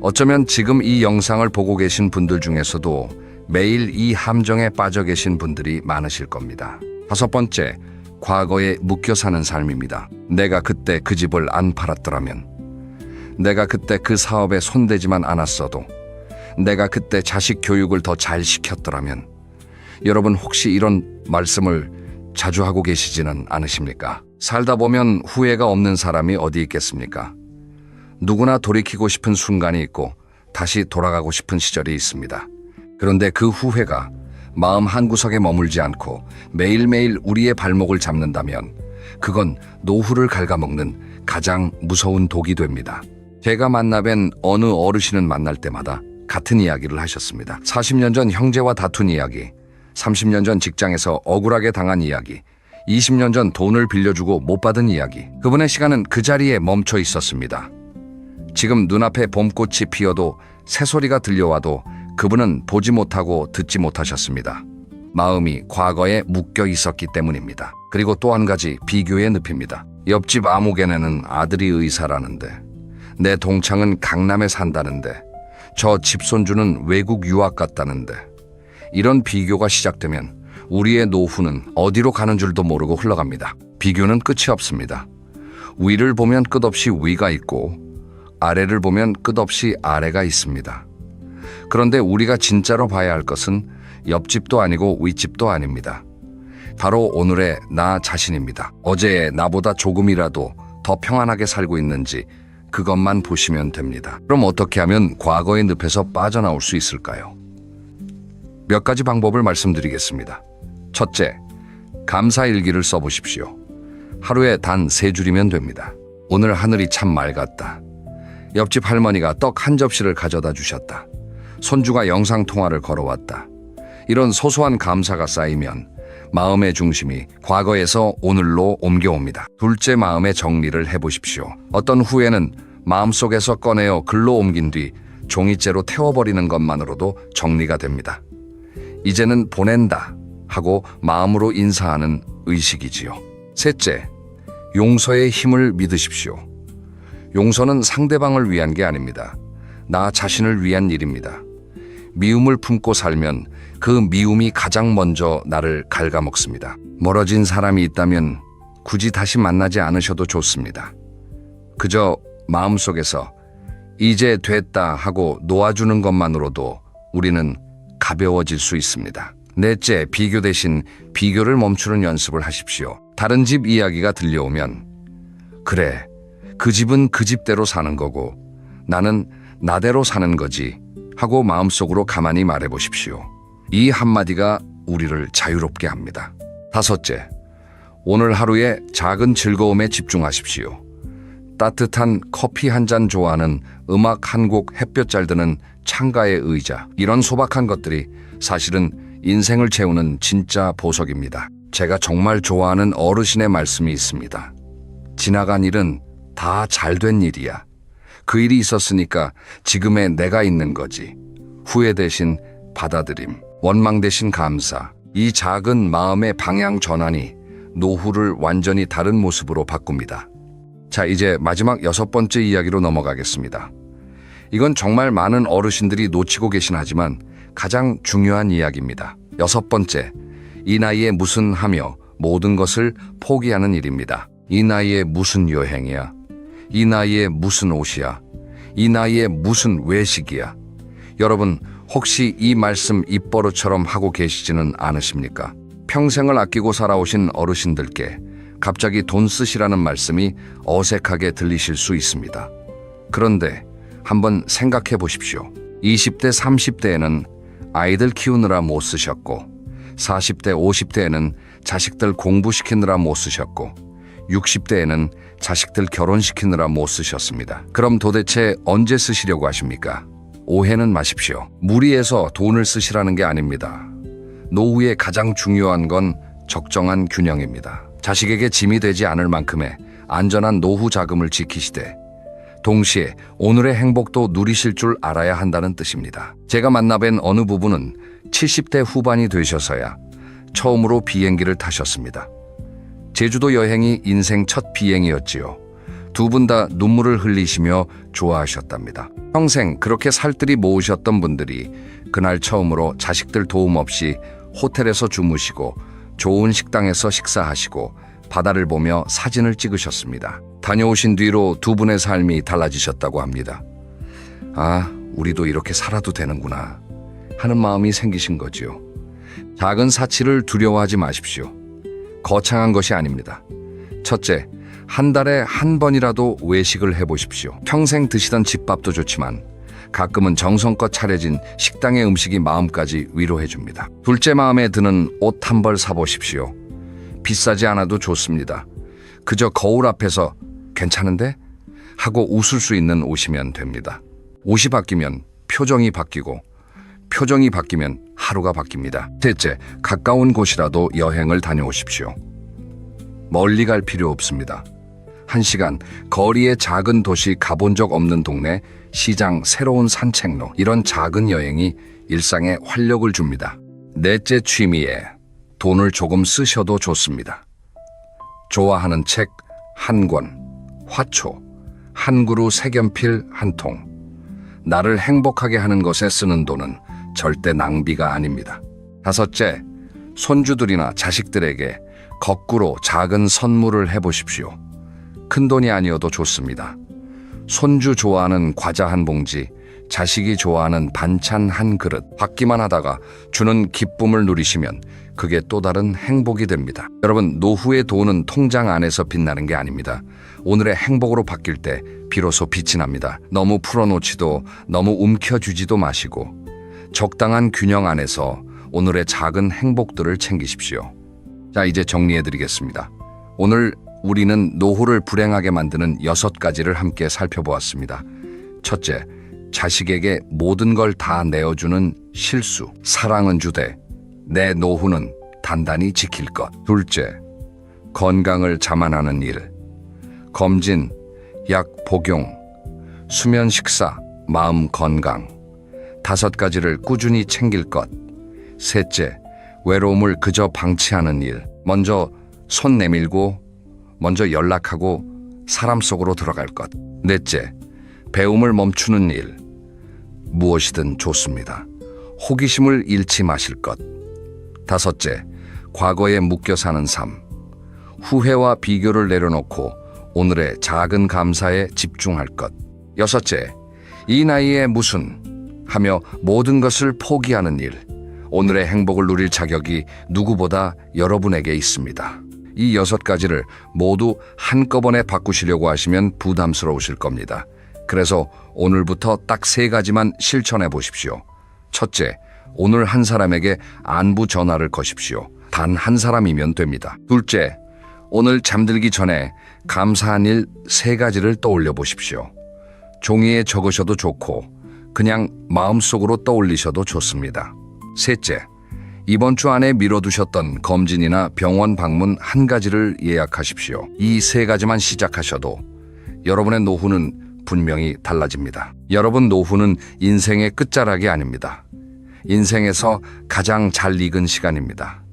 어쩌면 지금 이 영상을 보고 계신 분들 중에서도 매일 이 함정에 빠져 계신 분들이 많으실 겁니다. 5번째, 과거에 묶여 사는 삶입니다. 내가 그때 그 집을 안 팔았더라면, 내가 그때 그 사업에 손대지만 않았어도, 내가 그때 자식 교육을 더 잘 시켰더라면. 여러분 혹시 이런 말씀을 자주 하고 계시지는 않으십니까? 살다 보면 후회가 없는 사람이 어디 있겠습니까? 누구나 돌이키고 싶은 순간이 있고 다시 돌아가고 싶은 시절이 있습니다. 그런데 그 후회가 마음 한구석에 머물지 않고 매일매일 우리의 발목을 잡는다면 그건 노후를 갉아먹는 가장 무서운 독이 됩니다. 제가 만나뵌 어느 어르신은 만날 때마다 같은 이야기를 하셨습니다. 40년 전 형제와 다툰 이야기, 30년 전 직장에서 억울하게 당한 이야기, 20년 전 돈을 빌려주고 못 받은 이야기. 그분의 시간은 그 자리에 멈춰 있었습니다. 지금 눈앞에 봄꽃이 피어도 새소리가 들려와도 그분은 보지 못하고 듣지 못하셨습니다. 마음이 과거에 묶여 있었기 때문입니다. 그리고 또 한 가지 비교의 늪입니다. 옆집 아무개네는 아들이 의사라는데, 내 동창은 강남에 산다는데, 저 집손주는 외국 유학 갔다는데, 이런 비교가 시작되면 우리의 노후는 어디로 가는 줄도 모르고 흘러갑니다. 비교는 끝이 없습니다. 위를 보면 끝없이 위가 있고 아래를 보면 끝없이 아래가 있습니다. 그런데 우리가 진짜로 봐야 할 것은 옆집도 아니고 윗집도 아닙니다. 바로 오늘의 나 자신입니다. 어제의 나보다 조금이라도 더 평안하게 살고 있는지 그것만 보시면 됩니다. 그럼 어떻게 하면 과거의 늪에서 빠져나올 수 있을까요? 몇 가지 방법을 말씀드리겠습니다. 첫째, 감사일기를 써보십시오. 하루에 단 3줄이면 됩니다. 오늘 하늘이 참 맑았다. 옆집 할머니가 떡 한 접시를 가져다 주셨다. 손주가 영상통화를 걸어왔다. 이런 소소한 감사가 쌓이면 마음의 중심이 과거에서 오늘로 옮겨옵니다. 둘째, 마음의 정리를 해보십시오. 어떤 후회는 마음속에서 꺼내어 글로 옮긴 뒤 종이째로 태워버리는 것만으로도 정리가 됩니다. 이제는 보낸다 하고 마음으로 인사하는 의식이지요. 셋째, 용서의 힘을 믿으십시오. 용서는 상대방을 위한 게 아닙니다. 나 자신을 위한 일입니다. 미움을 품고 살면 그 미움이 가장 먼저 나를 갉아먹습니다. 멀어진 사람이 있다면 굳이 다시 만나지 않으셔도 좋습니다. 그저 마음속에서 이제 됐다 하고 놓아주는 것만으로도 우리는 가벼워질 수 있습니다. 넷째, 비교 대신 비교를 멈추는 연습을 하십시오. 다른 집 이야기가 들려오면 그래, 그 집은 그 집대로 사는 거고 나는 나대로 사는 거지 하고 마음속으로 가만히 말해보십시오. 이 한마디가 우리를 자유롭게 합니다. 다섯째, 오늘 하루의 작은 즐거움에 집중하십시오. 따뜻한 커피 한 잔 좋아하는 음악 한 곡, 햇볕 잘 드는 창가의 의자, 이런 소박한 것들이 사실은 인생을 채우는 진짜 보석입니다. 제가 정말 좋아하는 어르신의 말씀이 있습니다. 지나간 일은 다 잘된 일이야. 그 일이 있었으니까 지금의 내가 있는 거지. 후회 대신 받아들임, 원망 대신 감사. 이 작은 마음의 방향 전환이 노후를 완전히 다른 모습으로 바꿉니다. 자, 이제 마지막 6번째 이야기로 넘어가겠습니다. 이건 정말 많은 어르신들이 놓치고 계신 하지만 가장 중요한 이야기입니다. 6번째, 이 나이에 무슨 하며 모든 것을 포기하는 일입니다. 이 나이에 무슨 여행이야? 이 나이에 무슨 옷이야? 이 나이에 무슨 외식이야? 여러분, 혹시 이 말씀 입버릇처럼 하고 계시지는 않으십니까? 평생을 아끼고 살아오신 어르신들께 갑자기 돈 쓰시라는 말씀이 어색하게 들리실 수 있습니다. 그런데 한번 생각해 보십시오. 20대, 30대에는 아이들 키우느라 못 쓰셨고 40대, 50대에는 자식들 공부시키느라 못 쓰셨고 60대에는 자식들 결혼시키느라 못 쓰셨습니다. 그럼 도대체 언제 쓰시려고 하십니까? 오해는 마십시오. 무리해서 돈을 쓰시라는 게 아닙니다. 노후에 가장 중요한 건 적정한 균형입니다. 자식에게 짐이 되지 않을 만큼의 안전한 노후 자금을 지키시되 동시에 오늘의 행복도 누리실 줄 알아야 한다는 뜻입니다. 제가 만나뵌 어느 부부는 70대 후반이 되셔서야 처음으로 비행기를 타셨습니다. 제주도 여행이 인생 첫 비행이었지요. 두 분 다 눈물을 흘리시며 좋아하셨답니다. 평생 그렇게 살뜰히 모으셨던 분들이 그날 처음으로 자식들 도움 없이 호텔에서 주무시고 좋은 식당에서 식사하시고 바다를 보며 사진을 찍으셨습니다. 다녀오신 뒤로 두 분의 삶이 달라지셨다고 합니다. 아, 우리도 이렇게 살아도 되는구나 하는 마음이 생기신 거지요. 작은 사치를 두려워하지 마십시오. 거창한 것이 아닙니다. 첫째, 한 달에 한 번이라도 외식을 해보십시오. 평생 드시던 집밥도 좋지만 가끔은 정성껏 차려진 식당의 음식이 마음까지 위로해줍니다. 둘째, 마음에 드는 옷 한 벌 사보십시오. 비싸지 않아도 좋습니다. 그저 거울 앞에서 괜찮은데? 하고 웃을 수 있는 옷이면 됩니다. 옷이 바뀌면 표정이 바뀌고 표정이 바뀌면 하루가 바뀝니다. 셋째, 가까운 곳이라도 여행을 다녀오십시오. 멀리 갈 필요 없습니다. 1시간, 거리의 작은 도시, 가본 적 없는 동네, 시장, 새로운 산책로, 이런 작은 여행이 일상에 활력을 줍니다. 넷째, 취미에 돈을 조금 쓰셔도 좋습니다. 좋아하는 책 한 권, 화초, 한 그루 색연필 한 통. 나를 행복하게 하는 것에 쓰는 돈은 절대 낭비가 아닙니다. 다섯째, 손주들이나 자식들에게 거꾸로 작은 선물을 해보십시오. 큰 돈이 아니어도 좋습니다. 손주 좋아하는 과자 한 봉지, 자식이 좋아하는 반찬 한 그릇, 받기만 하다가 주는 기쁨을 누리시면 그게 또 다른 행복이 됩니다. 여러분, 노후의 돈은 통장 안에서 빛나는 게 아닙니다. 오늘의 행복으로 바뀔 때 비로소 빛이 납니다. 너무 풀어놓지도 너무 움켜쥐지도 마시고 적당한 균형 안에서 오늘의 작은 행복들을 챙기십시오. 자, 이제 정리해드리겠습니다. 오늘 우리는 노후를 불행하게 만드는 6가지를 함께 살펴보았습니다. 첫째, 자식에게 모든 걸 다 내어주는 실수. 사랑은 주되 내 노후는 단단히 지킬 것. 둘째, 건강을 자만하는 일. 검진, 약 복용, 수면 식사, 마음 건강. 5가지를 꾸준히 챙길 것. 셋째, 외로움을 그저 방치하는 일. 먼저 손 내밀고 먼저 연락하고 사람 속으로 들어갈 것. 넷째, 배움을 멈추는 일. 무엇이든 좋습니다. 호기심을 잃지 마실 것. 5째, 과거에 묶여 사는 삶. 후회와 비교를 내려놓고 오늘의 작은 감사에 집중할 것. 6째, 이 나이에 무슨 하며 모든 것을 포기하는 일. 오늘의 행복을 누릴 자격이 누구보다 여러분에게 있습니다. 이 6가지를 모두 한꺼번에 바꾸시려고 하시면 부담스러우실 겁니다. 그래서 오늘부터 딱 3가지만 실천해 보십시오. 첫째, 오늘 한 사람에게 안부 전화를 거십시오. 단 한 사람이면 됩니다. 둘째, 오늘 잠들기 전에 감사한 일 3가지를 떠올려 보십시오. 종이에 적으셔도 좋고 그냥 마음속으로 떠올리셔도 좋습니다. 셋째, 이번 주 안에 미뤄두셨던 검진이나 병원 방문 1가지를 예약하십시오. 이 3가지만 시작하셔도 여러분의 노후는 분명히 달라집니다. 여러분, 노후는 인생의 끝자락이 아닙니다. 인생에서 가장 잘 익은 시간입니다.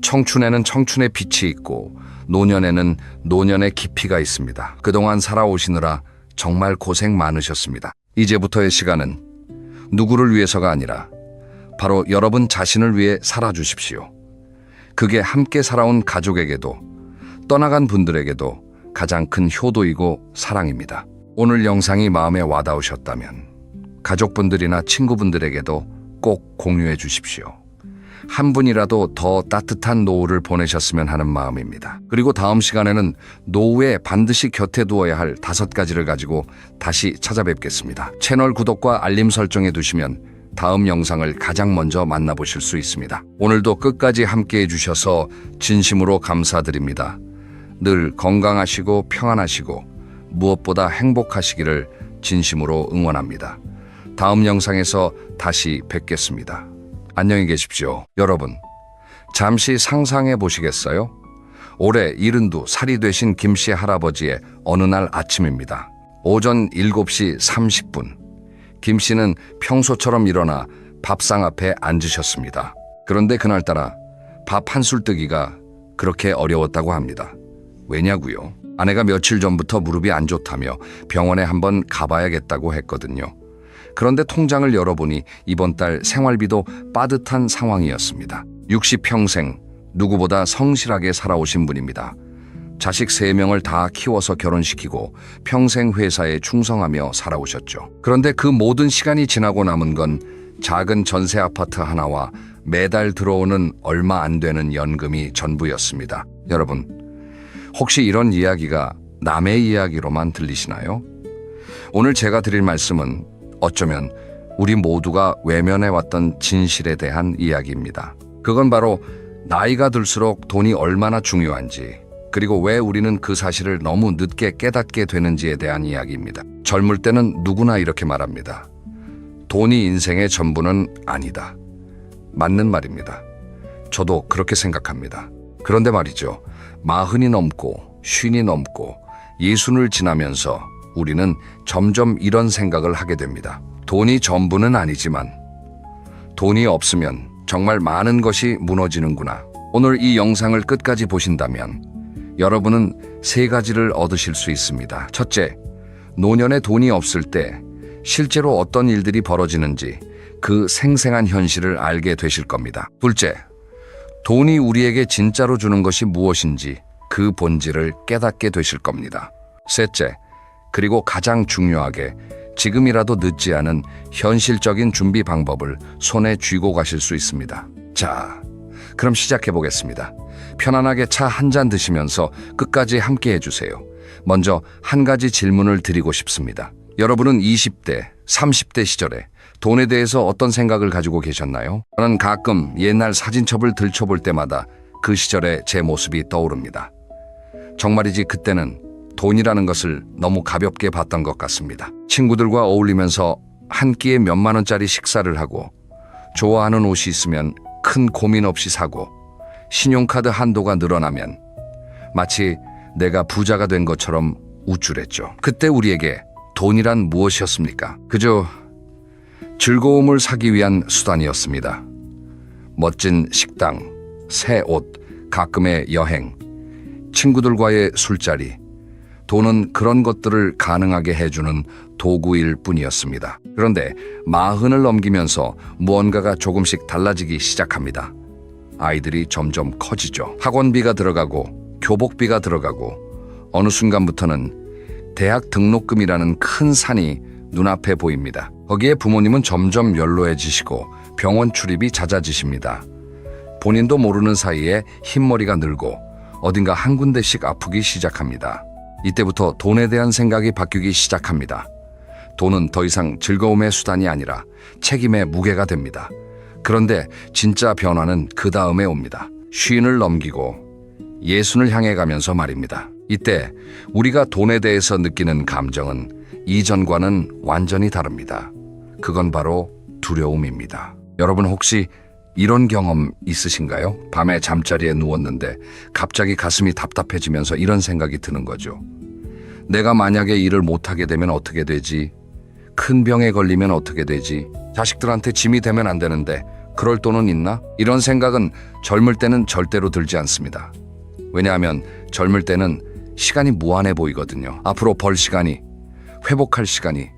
청춘에는 청춘의 빛이 있고 노년에는 노년의 깊이가 있습니다. 그동안 살아오시느라 정말 고생 많으셨습니다. 이제부터의 시간은 누구를 위해서가 아니라 바로 여러분 자신을 위해 살아주십시오. 그게 함께 살아온 가족에게도 떠나간 분들에게도 가장 큰 효도이고 사랑입니다. 오늘 영상이 마음에 와닿으셨다면 가족분들이나 친구분들에게도 꼭 공유해 주십시오. 한 분이라도 더 따뜻한 노후를 보내셨으면 하는 마음입니다. 그리고 다음 시간에는 노후에 반드시 곁에 두어야 할 5가지를 가지고 다시 찾아뵙겠습니다. 채널 구독과 알림 설정해 두시면 다음 영상을 가장 먼저 만나보실 수 있습니다. 오늘도 끝까지 함께해 주셔서 진심으로 감사드립니다. 늘 건강하시고 평안하시고 무엇보다 행복하시기를 진심으로 응원합니다. 다음 영상에서 다시 뵙겠습니다. 안녕히 계십시오. 여러분, 잠시 상상해 보시겠어요? 올해 72살이 되신 김씨 할아버지의 어느 날 아침입니다. 오전 7시 30분. 김씨는 평소처럼 일어나 밥상 앞에 앉으셨습니다. 그런데 그날따라 밥 한 술 뜨기가 그렇게 어려웠다고 합니다. 왜냐고요? 아내가 며칠 전부터 무릎이 안 좋다며 병원에 한번 가봐야겠다고 했거든요. 그런데 통장을 열어보니 이번 달 생활비도 빠듯한 상황이었습니다. 60평생 누구보다 성실하게 살아오신 분입니다. 자식 3명을 다 키워서 결혼시키고 평생 회사에 충성하며 살아오셨죠. 그런데 그 모든 시간이 지나고 남은 건 작은 전세 아파트 하나와 매달 들어오는 얼마 안 되는 연금이 전부였습니다. 여러분, 혹시 이런 이야기가 남의 이야기로만 들리시나요? 오늘 제가 드릴 말씀은 어쩌면 우리 모두가 외면해왔던 진실에 대한 이야기입니다. 그건 바로 나이가 들수록 돈이 얼마나 중요한지, 그리고 왜 우리는 그 사실을 너무 늦게 깨닫게 되는지에 대한 이야기입니다. 젊을 때는 누구나 이렇게 말합니다. 돈이 인생의 전부는 아니다. 맞는 말입니다. 저도 그렇게 생각합니다. 그런데 말이죠. 40이 넘고 50이 넘고 60을 지나면서 우리는 점점 이런 생각을 하게 됩니다. 돈이 전부는 아니지만 돈이 없으면 정말 많은 것이 무너지는구나. 오늘 이 영상을 끝까지 보신다면 여러분은 3가지를 얻으실 수 있습니다. 첫째, 노년에 돈이 없을 때 실제로 어떤 일들이 벌어지는지 그 생생한 현실을 알게 되실 겁니다. 둘째, 돈이 우리에게 진짜로 주는 것이 무엇인지 그 본질을 깨닫게 되실 겁니다. 셋째, 그리고 가장 중요하게 지금이라도 늦지 않은 현실적인 준비 방법을 손에 쥐고 가실 수 있습니다. 자, 그럼 시작해 보겠습니다. 편안하게 차 한 잔 드시면서 끝까지 함께 해주세요. 먼저 한 가지 질문을 드리고 싶습니다. 여러분은 20대, 30대 시절에 돈에 대해서 어떤 생각을 가지고 계셨나요? 저는 가끔 옛날 사진첩을 들춰볼 때마다 그 시절의 제 모습이 떠오릅니다. 정말이지 그때는 돈이라는 것을 너무 가볍게 봤던 것 같습니다. 친구들과 어울리면서 한 끼에 몇만 원짜리 식사를 하고 좋아하는 옷이 있으면 큰 고민 없이 사고 신용카드 한도가 늘어나면 마치 내가 부자가 된 것처럼 우쭐했죠. 그때 우리에게 돈이란 무엇이었습니까? 그저 즐거움을 사기 위한 수단이었습니다. 멋진 식당, 새 옷, 가끔의 여행, 친구들과의 술자리, 돈은 그런 것들을 가능하게 해주는 도구일 뿐이었습니다. 그런데 마흔을 넘기면서 무언가가 조금씩 달라지기 시작합니다. 아이들이 점점 커지죠. 학원비가 들어가고 교복비가 들어가고 어느 순간부터는 대학 등록금이라는 큰 산이 눈앞에 보입니다. 거기에 부모님은 점점 연로해지시고 병원 출입이 잦아지십니다. 본인도 모르는 사이에 흰머리가 늘고 어딘가 한 군데씩 아프기 시작합니다. 이때부터 돈에 대한 생각이 바뀌기 시작합니다. 돈은 더 이상 즐거움의 수단이 아니라 책임의 무게가 됩니다. 그런데 진짜 변화는 그 다음에 옵니다. 쉰을 넘기고 예순을 향해 가면서 말입니다. 이때 우리가 돈에 대해서 느끼는 감정은 이전과는 완전히 다릅니다. 그건 바로 두려움입니다. 여러분 혹시 이런 경험 있으신가요? 밤에 잠자리에 누웠는데 갑자기 가슴이 답답해지면서 이런 생각이 드는 거죠. 내가 만약에 일을 못하게 되면 어떻게 되지? 큰 병에 걸리면 어떻게 되지? 자식들한테 짐이 되면 안 되는데 그럴 돈은 있나? 이런 생각은 젊을 때는 절대로 들지 않습니다. 왜냐하면 젊을 때는 시간이 무한해 보이거든요. 앞으로 벌 시간이, 회복할 시간이,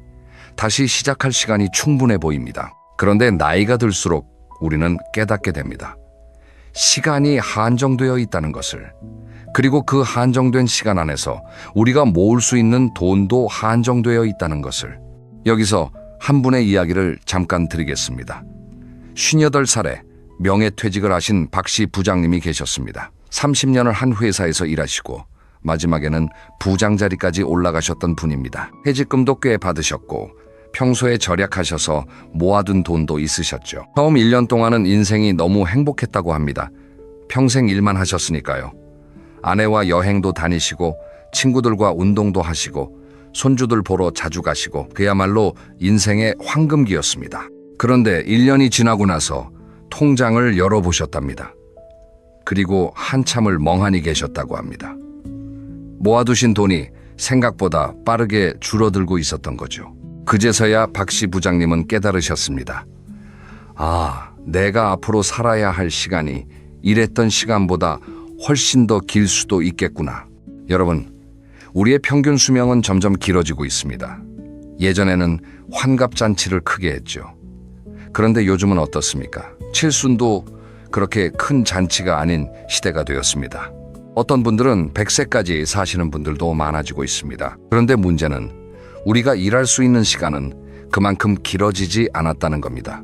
다시 시작할 시간이 충분해 보입니다. 그런데 나이가 들수록 우리는 깨닫게 됩니다. 시간이 한정되어 있다는 것을. 그리고 그 한정된 시간 안에서 우리가 모을 수 있는 돈도 한정되어 있다는 것을. 여기서 한 분의 이야기를 잠깐 드리겠습니다. 58살에 명예퇴직을 하신 박씨 부장님이 계셨습니다. 30년을 한 회사에서 일하시고 마지막에는 부장 자리까지 올라가셨던 분입니다. 퇴직금도 꽤 받으셨고 평소에 절약하셔서 모아둔 돈도 있으셨죠. 처음 1년 동안은 인생이 너무 행복했다고 합니다. 평생 일만 하셨으니까요. 아내와 여행도 다니시고 친구들과 운동도 하시고 손주들 보러 자주 가시고 그야말로 인생의 황금기였습니다. 그런데 1년이 지나고 나서 통장을 열어보셨답니다. 그리고 한참을 멍하니 계셨다고 합니다. 모아두신 돈이 생각보다 빠르게 줄어들고 있었던 거죠. 그제서야 박씨 부장님은 깨달으셨습니다. 아, 내가 앞으로 살아야 할 시간이 일했던 시간보다 훨씬 더 길 수도 있겠구나. 여러분, 우리의 평균 수명은 점점 길어지고 있습니다. 예전에는 환갑잔치를 크게 했죠. 그런데 요즘은 어떻습니까? 칠순도 그렇게 큰 잔치가 아닌 시대가 되었습니다. 어떤 분들은 100세까지 사시는 분들도 많아지고 있습니다. 그런데 문제는 우리가 일할 수 있는 시간은 그만큼 길어지지 않았다는 겁니다.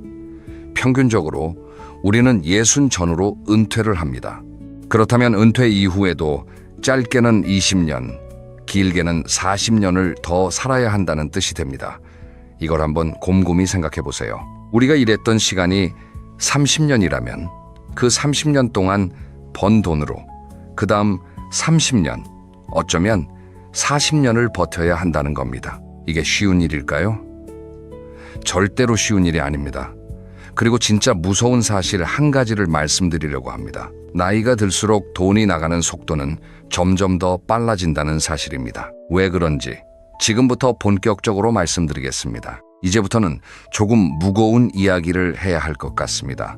평균적으로 우리는 60 전후로 은퇴를 합니다. 그렇다면 은퇴 이후에도 짧게는 20년, 길게는 40년을 더 살아야 한다는 뜻이 됩니다. 이걸 한번 곰곰이 생각해 보세요. 우리가 일했던 시간이 30년이라면 그 30년 동안 번 돈으로 그 다음 30년, 어쩌면 40년을 버텨야 한다는 겁니다. 이게 쉬운 일일까요? 절대로 쉬운 일이 아닙니다. 그리고 진짜 무서운 사실 한 가지를 말씀드리려고 합니다. 나이가 들수록 돈이 나가는 속도는 점점 더 빨라진다는 사실입니다. 왜 그런지 지금부터 본격적으로 말씀드리겠습니다. 이제부터는 조금 무거운 이야기를 해야 할 것 같습니다.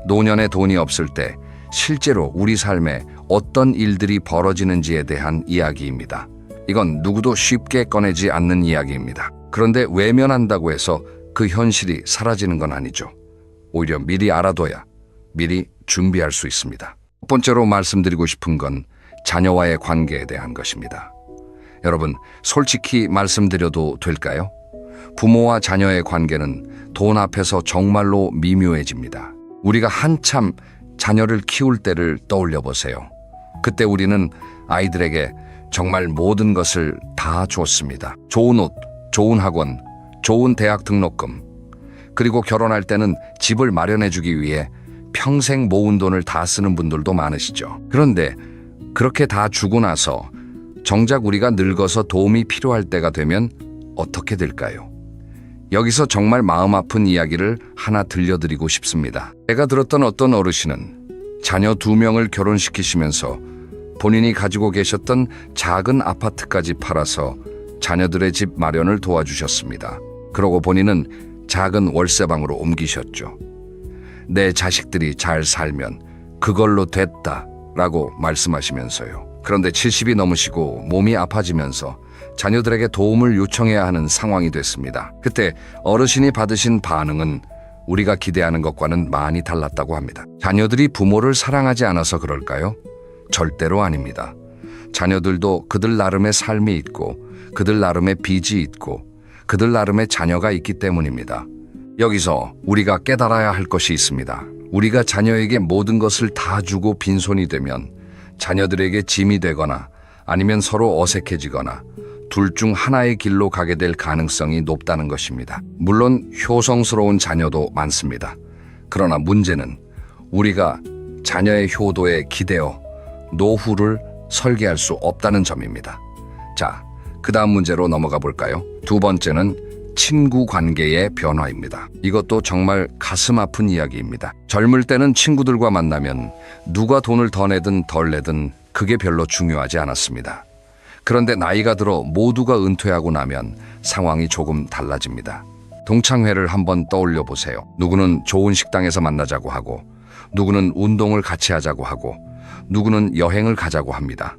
노년에 돈이 없을 때 실제로 우리 삶에 어떤 일들이 벌어지는지에 대한 이야기입니다. 이건 누구도 쉽게 꺼내지 않는 이야기입니다. 그런데 외면한다고 해서 그 현실이 사라지는 건 아니죠. 오히려 미리 알아둬야 미리 준비할 수 있습니다. 첫 번째로 말씀드리고 싶은 건 자녀와의 관계에 대한 것입니다. 여러분, 솔직히 말씀드려도 될까요? 부모와 자녀의 관계는 돈 앞에서 정말로 미묘해집니다. 우리가 한참 자녀를 키울 때를 떠올려 보세요. 그때 우리는 아이들에게 정말 모든 것을 다 줬습니다. 좋은 옷, 좋은 학원, 좋은 대학 등록금, 그리고 결혼할 때는 집을 마련해주기 위해 평생 모은 돈을 다 쓰는 분들도 많으시죠. 그런데 그렇게 다 주고 나서 정작 우리가 늙어서 도움이 필요할 때가 되면 어떻게 될까요? 여기서 정말 마음 아픈 이야기를 하나 들려드리고 싶습니다. 제가 들었던 어떤 어르신은 자녀 2명을 결혼시키시면서 본인이 가지고 계셨던 작은 아파트까지 팔아서 자녀들의 집 마련을 도와주셨습니다. 그러고 본인은 작은 월세방으로 옮기셨죠. 내 자식들이 잘 살면 그걸로 됐다라고 말씀하시면서요. 그런데 70이 넘으시고 몸이 아파지면서 자녀들에게 도움을 요청해야 하는 상황이 됐습니다. 그때 어르신이 받으신 반응은 우리가 기대하는 것과는 많이 달랐다고 합니다. 자녀들이 부모를 사랑하지 않아서 그럴까요? 절대로 아닙니다. 자녀들도 그들 나름의 삶이 있고 그들 나름의 빚이 있고 그들 나름의 자녀가 있기 때문입니다. 여기서 우리가 깨달아야 할 것이 있습니다. 우리가 자녀에게 모든 것을 다 주고 빈손이 되면 자녀들에게 짐이 되거나 아니면 서로 어색해지거나 둘 중 하나의 길로 가게 될 가능성이 높다는 것입니다. 물론 효성스러운 자녀도 많습니다. 그러나 문제는 우리가 자녀의 효도에 기대어 노후를 설계할 수 없다는 점입니다. 자, 그 다음 문제로 넘어가 볼까요? 두 번째는 친구 관계의 변화입니다. 이것도 정말 가슴 아픈 이야기입니다. 젊을 때는 친구들과 만나면 누가 돈을 더 내든 덜 내든 그게 별로 중요하지 않았습니다. 그런데 나이가 들어 모두가 은퇴하고 나면 상황이 조금 달라집니다. 동창회를 한번 떠올려 보세요. 누구는 좋은 식당에서 만나자고 하고, 누구는 운동을 같이 하자고 하고, 누구는 여행을 가자고 합니다.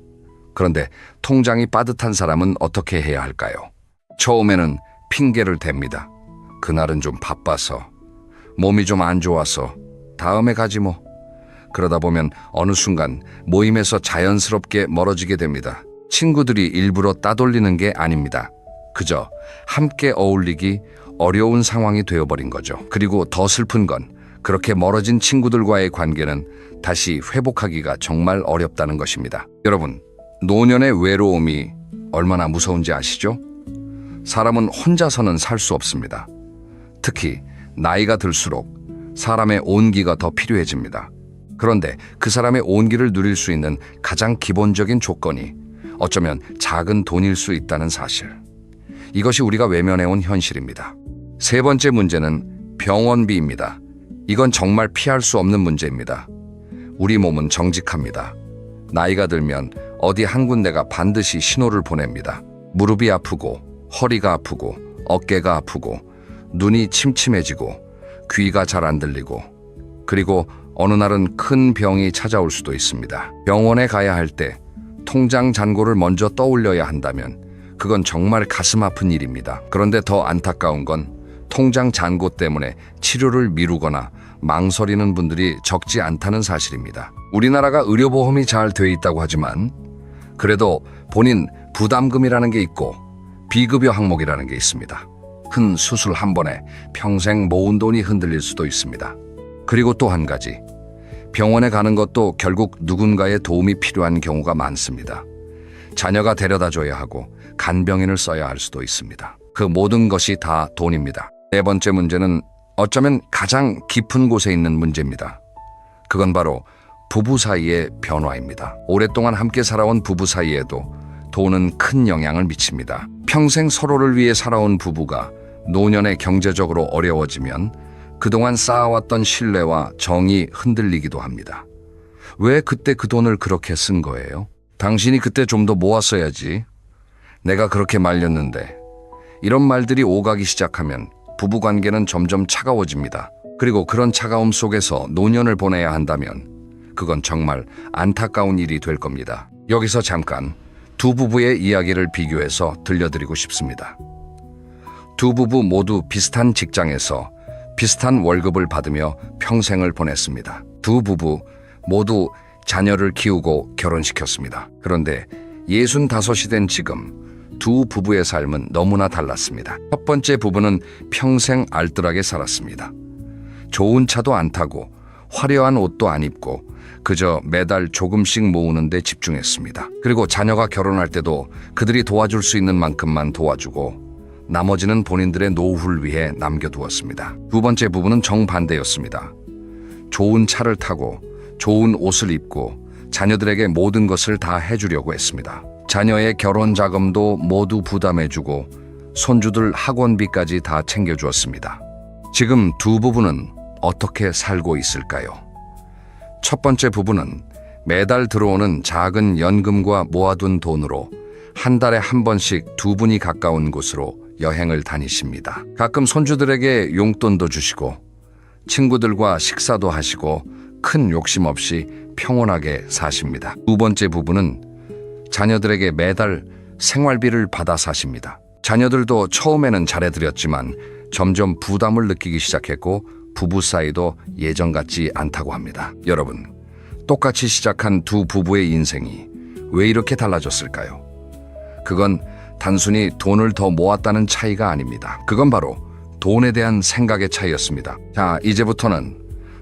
그런데 통장이 빠듯한 사람은 어떻게 해야 할까요? 처음에는 핑계를 댑니다. 그날은 좀 바빠서, 몸이 좀 안 좋아서, 다음에 가지 뭐. 그러다 보면 어느 순간 모임에서 자연스럽게 멀어지게 됩니다. 친구들이 일부러 따돌리는 게 아닙니다. 그저 함께 어울리기 어려운 상황이 되어버린 거죠. 그리고 더 슬픈 건 그렇게 멀어진 친구들과의 관계는 다시 회복하기가 정말 어렵다는 것입니다. 여러분, 노년의 외로움이 얼마나 무서운지 아시죠? 사람은 혼자서는 살 수 없습니다. 특히 나이가 들수록 사람의 온기가 더 필요해집니다. 그런데 그 사람의 온기를 누릴 수 있는 가장 기본적인 조건이 어쩌면 작은 돈일 수 있다는 사실. 이것이 우리가 외면해온 현실입니다. 세 번째 문제는 병원비입니다. 이건 정말 피할 수 없는 문제입니다. 우리 몸은 정직합니다. 나이가 들면 어디 한 군데가 반드시 신호를 보냅니다. 무릎이 아프고, 허리가 아프고, 어깨가 아프고, 눈이 침침해지고, 귀가 잘 안 들리고, 그리고 어느 날은 큰 병이 찾아올 수도 있습니다. 병원에 가야 할 때 통장 잔고를 먼저 떠올려야 한다면 그건 정말 가슴 아픈 일입니다. 그런데 더 안타까운 건 통장 잔고 때문에 치료를 미루거나 망설이는 분들이 적지 않다는 사실입니다. 우리나라가 의료보험이 잘 돼 있다고 하지만 그래도 본인 부담금이라는 게 있고 비급여 항목이라는 게 있습니다. 큰 수술 한 번에 평생 모은 돈이 흔들릴 수도 있습니다. 그리고 또 한 가지, 병원에 가는 것도 결국 누군가의 도움이 필요한 경우가 많습니다. 자녀가 데려다 줘야 하고 간병인을 써야 할 수도 있습니다. 그 모든 것이 다 돈입니다. 네 번째 문제는 어쩌면 가장 깊은 곳에 있는 문제입니다. 그건 바로 부부 사이의 변화입니다. 오랫동안 함께 살아온 부부 사이에도 돈은 큰 영향을 미칩니다. 평생 서로를 위해 살아온 부부가 노년에 경제적으로 어려워지면 그동안 쌓아왔던 신뢰와 정이 흔들리기도 합니다. 왜 그때 그 돈을 그렇게 쓴 거예요? 당신이 그때 좀 더 모았어야지. 내가 그렇게 말렸는데. 이런 말들이 오가기 시작하면 부부관계는 점점 차가워집니다. 그리고 그런 차가움 속에서 노년을 보내야 한다면 그건 정말 안타까운 일이 될 겁니다. 여기서 잠깐 두 부부의 이야기를 비교해서 들려드리고 싶습니다. 두 부부 모두 비슷한 직장에서 비슷한 월급을 받으며 평생을 보냈습니다. 두 부부 모두 자녀를 키우고 결혼시켰습니다. 그런데 65이 된 지금 두 부부의 삶은 너무나 달랐습니다. 첫 번째 부부는 평생 알뜰하게 살았습니다. 좋은 차도 안 타고 화려한 옷도 안 입고 그저 매달 조금씩 모으는 데 집중했습니다. 그리고 자녀가 결혼할 때도 그들이 도와줄 수 있는 만큼만 도와주고 나머지는 본인들의 노후를 위해 남겨두었습니다. 두 번째 부부는 정반대였습니다. 좋은 차를 타고 좋은 옷을 입고 자녀들에게 모든 것을 다 해주려고 했습니다. 자녀의 결혼 자금도 모두 부담해주고 손주들 학원비까지 다 챙겨주었습니다. 지금 두 부부는 어떻게 살고 있을까요? 첫 번째 부부는 매달 들어오는 작은 연금과 모아둔 돈으로 한 달에 한 번씩 두 분이 가까운 곳으로 여행을 다니십니다. 가끔 손주들에게 용돈도 주시고 친구들과 식사도 하시고 큰 욕심 없이 평온하게 사십니다. 두 번째 부부는 자녀들에게 매달 생활비를 받아 사십니다. 자녀들도 처음에는 잘해드렸지만 점점 부담을 느끼기 시작했고 부부 사이도 예전 같지 않다고 합니다. 여러분, 똑같이 시작한 두 부부의 인생이 왜 이렇게 달라졌을까요? 그건 단순히 돈을 더 모았다는 차이가 아닙니다. 그건 바로 돈에 대한 생각의 차이였습니다. 자, 이제부터는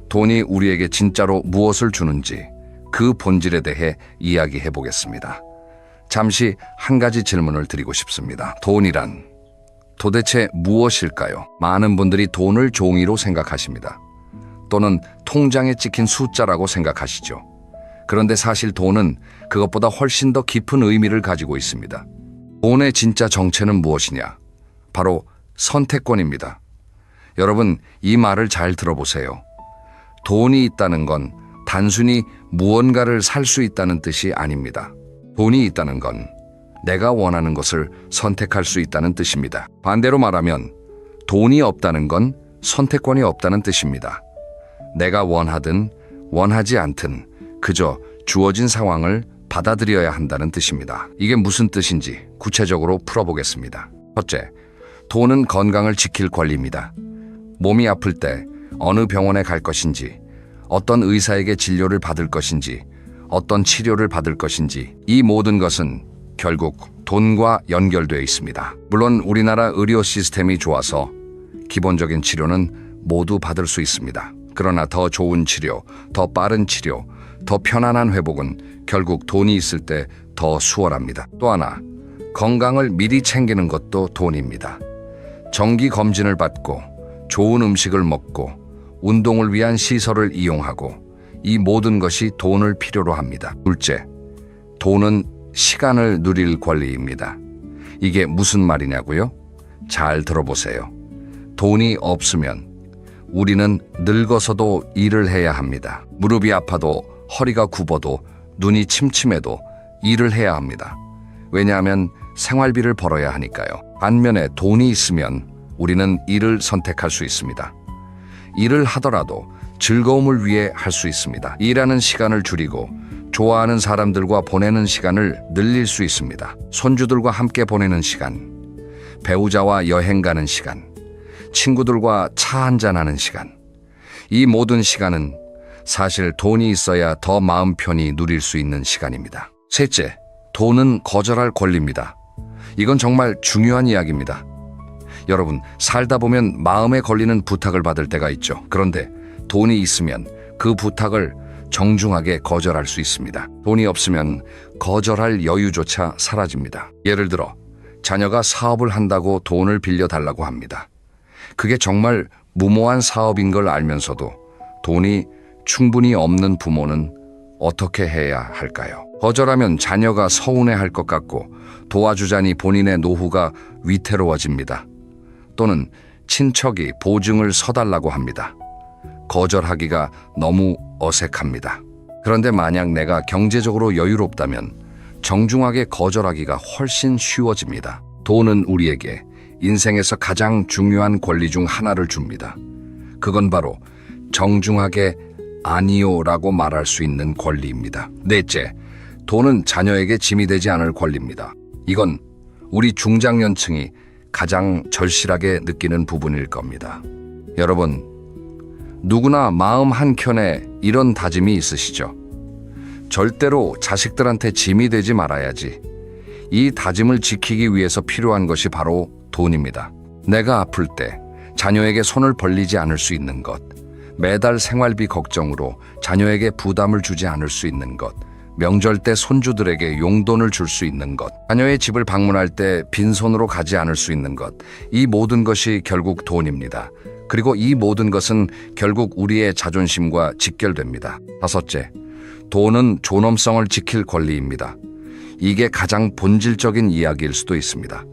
돈이 우리에게 진짜로 무엇을 주는지 그 본질에 대해 이야기해 보겠습니다. 잠시 한 가지 질문을 드리고 싶습니다. 돈이란 도대체 무엇일까요? 많은 분들이 돈을 종이로 생각하십니다. 또는 통장에 찍힌 숫자라고 생각하시죠. 그런데 사실 돈은 그것보다 훨씬 더 깊은 의미를 가지고 있습니다. 돈의 진짜 정체는 무엇이냐? 바로 선택권입니다. 여러분, 이 말을 잘 들어보세요. 돈이 있다는 건 단순히 무언가를 살 수 있다는 뜻이 아닙니다. 돈이 있다는 건 내가 원하는 것을 선택할 수 있다는 뜻입니다. 반대로 말하면 돈이 없다는 건 선택권이 없다는 뜻입니다. 내가 원하든 원하지 않든 그저 주어진 상황을 받아들여야 한다는 뜻입니다. 이게 무슨 뜻인지 구체적으로 풀어보겠습니다. 첫째, 돈은 건강을 지킬 권리입니다. 몸이 아플 때 어느 병원에 갈 것인지, 어떤 의사에게 진료를 받을 것인지, 어떤 치료를 받을 것인지, 이 모든 것은 결국 돈과 연결되어 있습니다. 물론 우리나라 의료 시스템이 좋아서 기본적인 치료는 모두 받을 수 있습니다. 그러나 더 좋은 치료, 더 빠른 치료, 더 편안한 회복은 결국 돈이 있을 때 더 수월합니다. 또 하나, 건강을 미리 챙기는 것도 돈입니다. 정기 검진을 받고 좋은 음식을 먹고 운동을 위한 시설을 이용하고 이 모든 것이 돈을 필요로 합니다. 둘째, 돈은 시간을 누릴 권리입니다. 이게 무슨 말이냐고요? 잘 들어보세요. 돈이 없으면 우리는 늙어서도 일을 해야 합니다. 무릎이 아파도 허리가 굽어도 눈이 침침해도 일을 해야 합니다. 왜냐하면 생활비를 벌어야 하니까요. 반면에 돈이 있으면 우리는 일을 선택할 수 있습니다. 일을 하더라도 즐거움을 위해 할 수 있습니다. 일하는 시간을 줄이고 좋아하는 사람들과 보내는 시간을 늘릴 수 있습니다. 손주들과 함께 보내는 시간, 배우자와 여행 가는 시간, 친구들과 차 한잔하는 시간. 이 모든 시간은 사실 돈이 있어야 더 마음 편히 누릴 수 있는 시간입니다. 셋째, 돈은 거절할 권리입니다. 이건 정말 중요한 이야기입니다. 여러분, 살다 보면 마음에 걸리는 부탁을 받을 때가 있죠. 그런데 돈이 있으면 그 부탁을 정중하게 거절할 수 있습니다. 돈이 없으면 거절할 여유조차 사라집니다. 예를 들어 자녀가 사업을 한다고 돈을 빌려달라고 합니다. 그게 정말 무모한 사업인 걸 알면서도 돈이 충분히 없는 부모는 어떻게 해야 할까요? 거절하면 자녀가 서운해할 것 같고 도와주자니 본인의 노후가 위태로워집니다. 또는 친척이 보증을 서달라고 합니다. 거절하기가 너무 어색합니다. 그런데 만약 내가 경제적으로 여유롭다면 정중하게 거절하기가 훨씬 쉬워집니다. 돈은 우리에게 인생에서 가장 중요한 권리 중 하나를 줍니다. 그건 바로 정중하게 아니요라고 말할 수 있는 권리입니다. 넷째, 돈은 자녀에게 짐이 되지 않을 권리입니다. 이건 우리 중장년층이 가장 절실하게 느끼는 부분일 겁니다. 여러분, 누구나 마음 한켠에 이런 다짐이 있으시죠? 절대로 자식들한테 짐이 되지 말아야지. 이 다짐을 지키기 위해서 필요한 것이 바로 돈입니다. 내가 아플 때 자녀에게 손을 벌리지 않을 수 있는 것, 매달 생활비 걱정으로 자녀에게 부담을 주지 않을 수 있는 것, 명절 때 손주들에게 용돈을 줄 수 있는 것, 자녀의 집을 방문할 때 빈손으로 가지 않을 수 있는 것, 이 모든 것이 결국 돈입니다. 그리고 이 모든 것은 결국 우리의 자존심과 직결됩니다. 다섯째, 돈은 존엄성을 지킬 권리입니다. 이게 가장 본질적인 이야기일 수도 있습니다.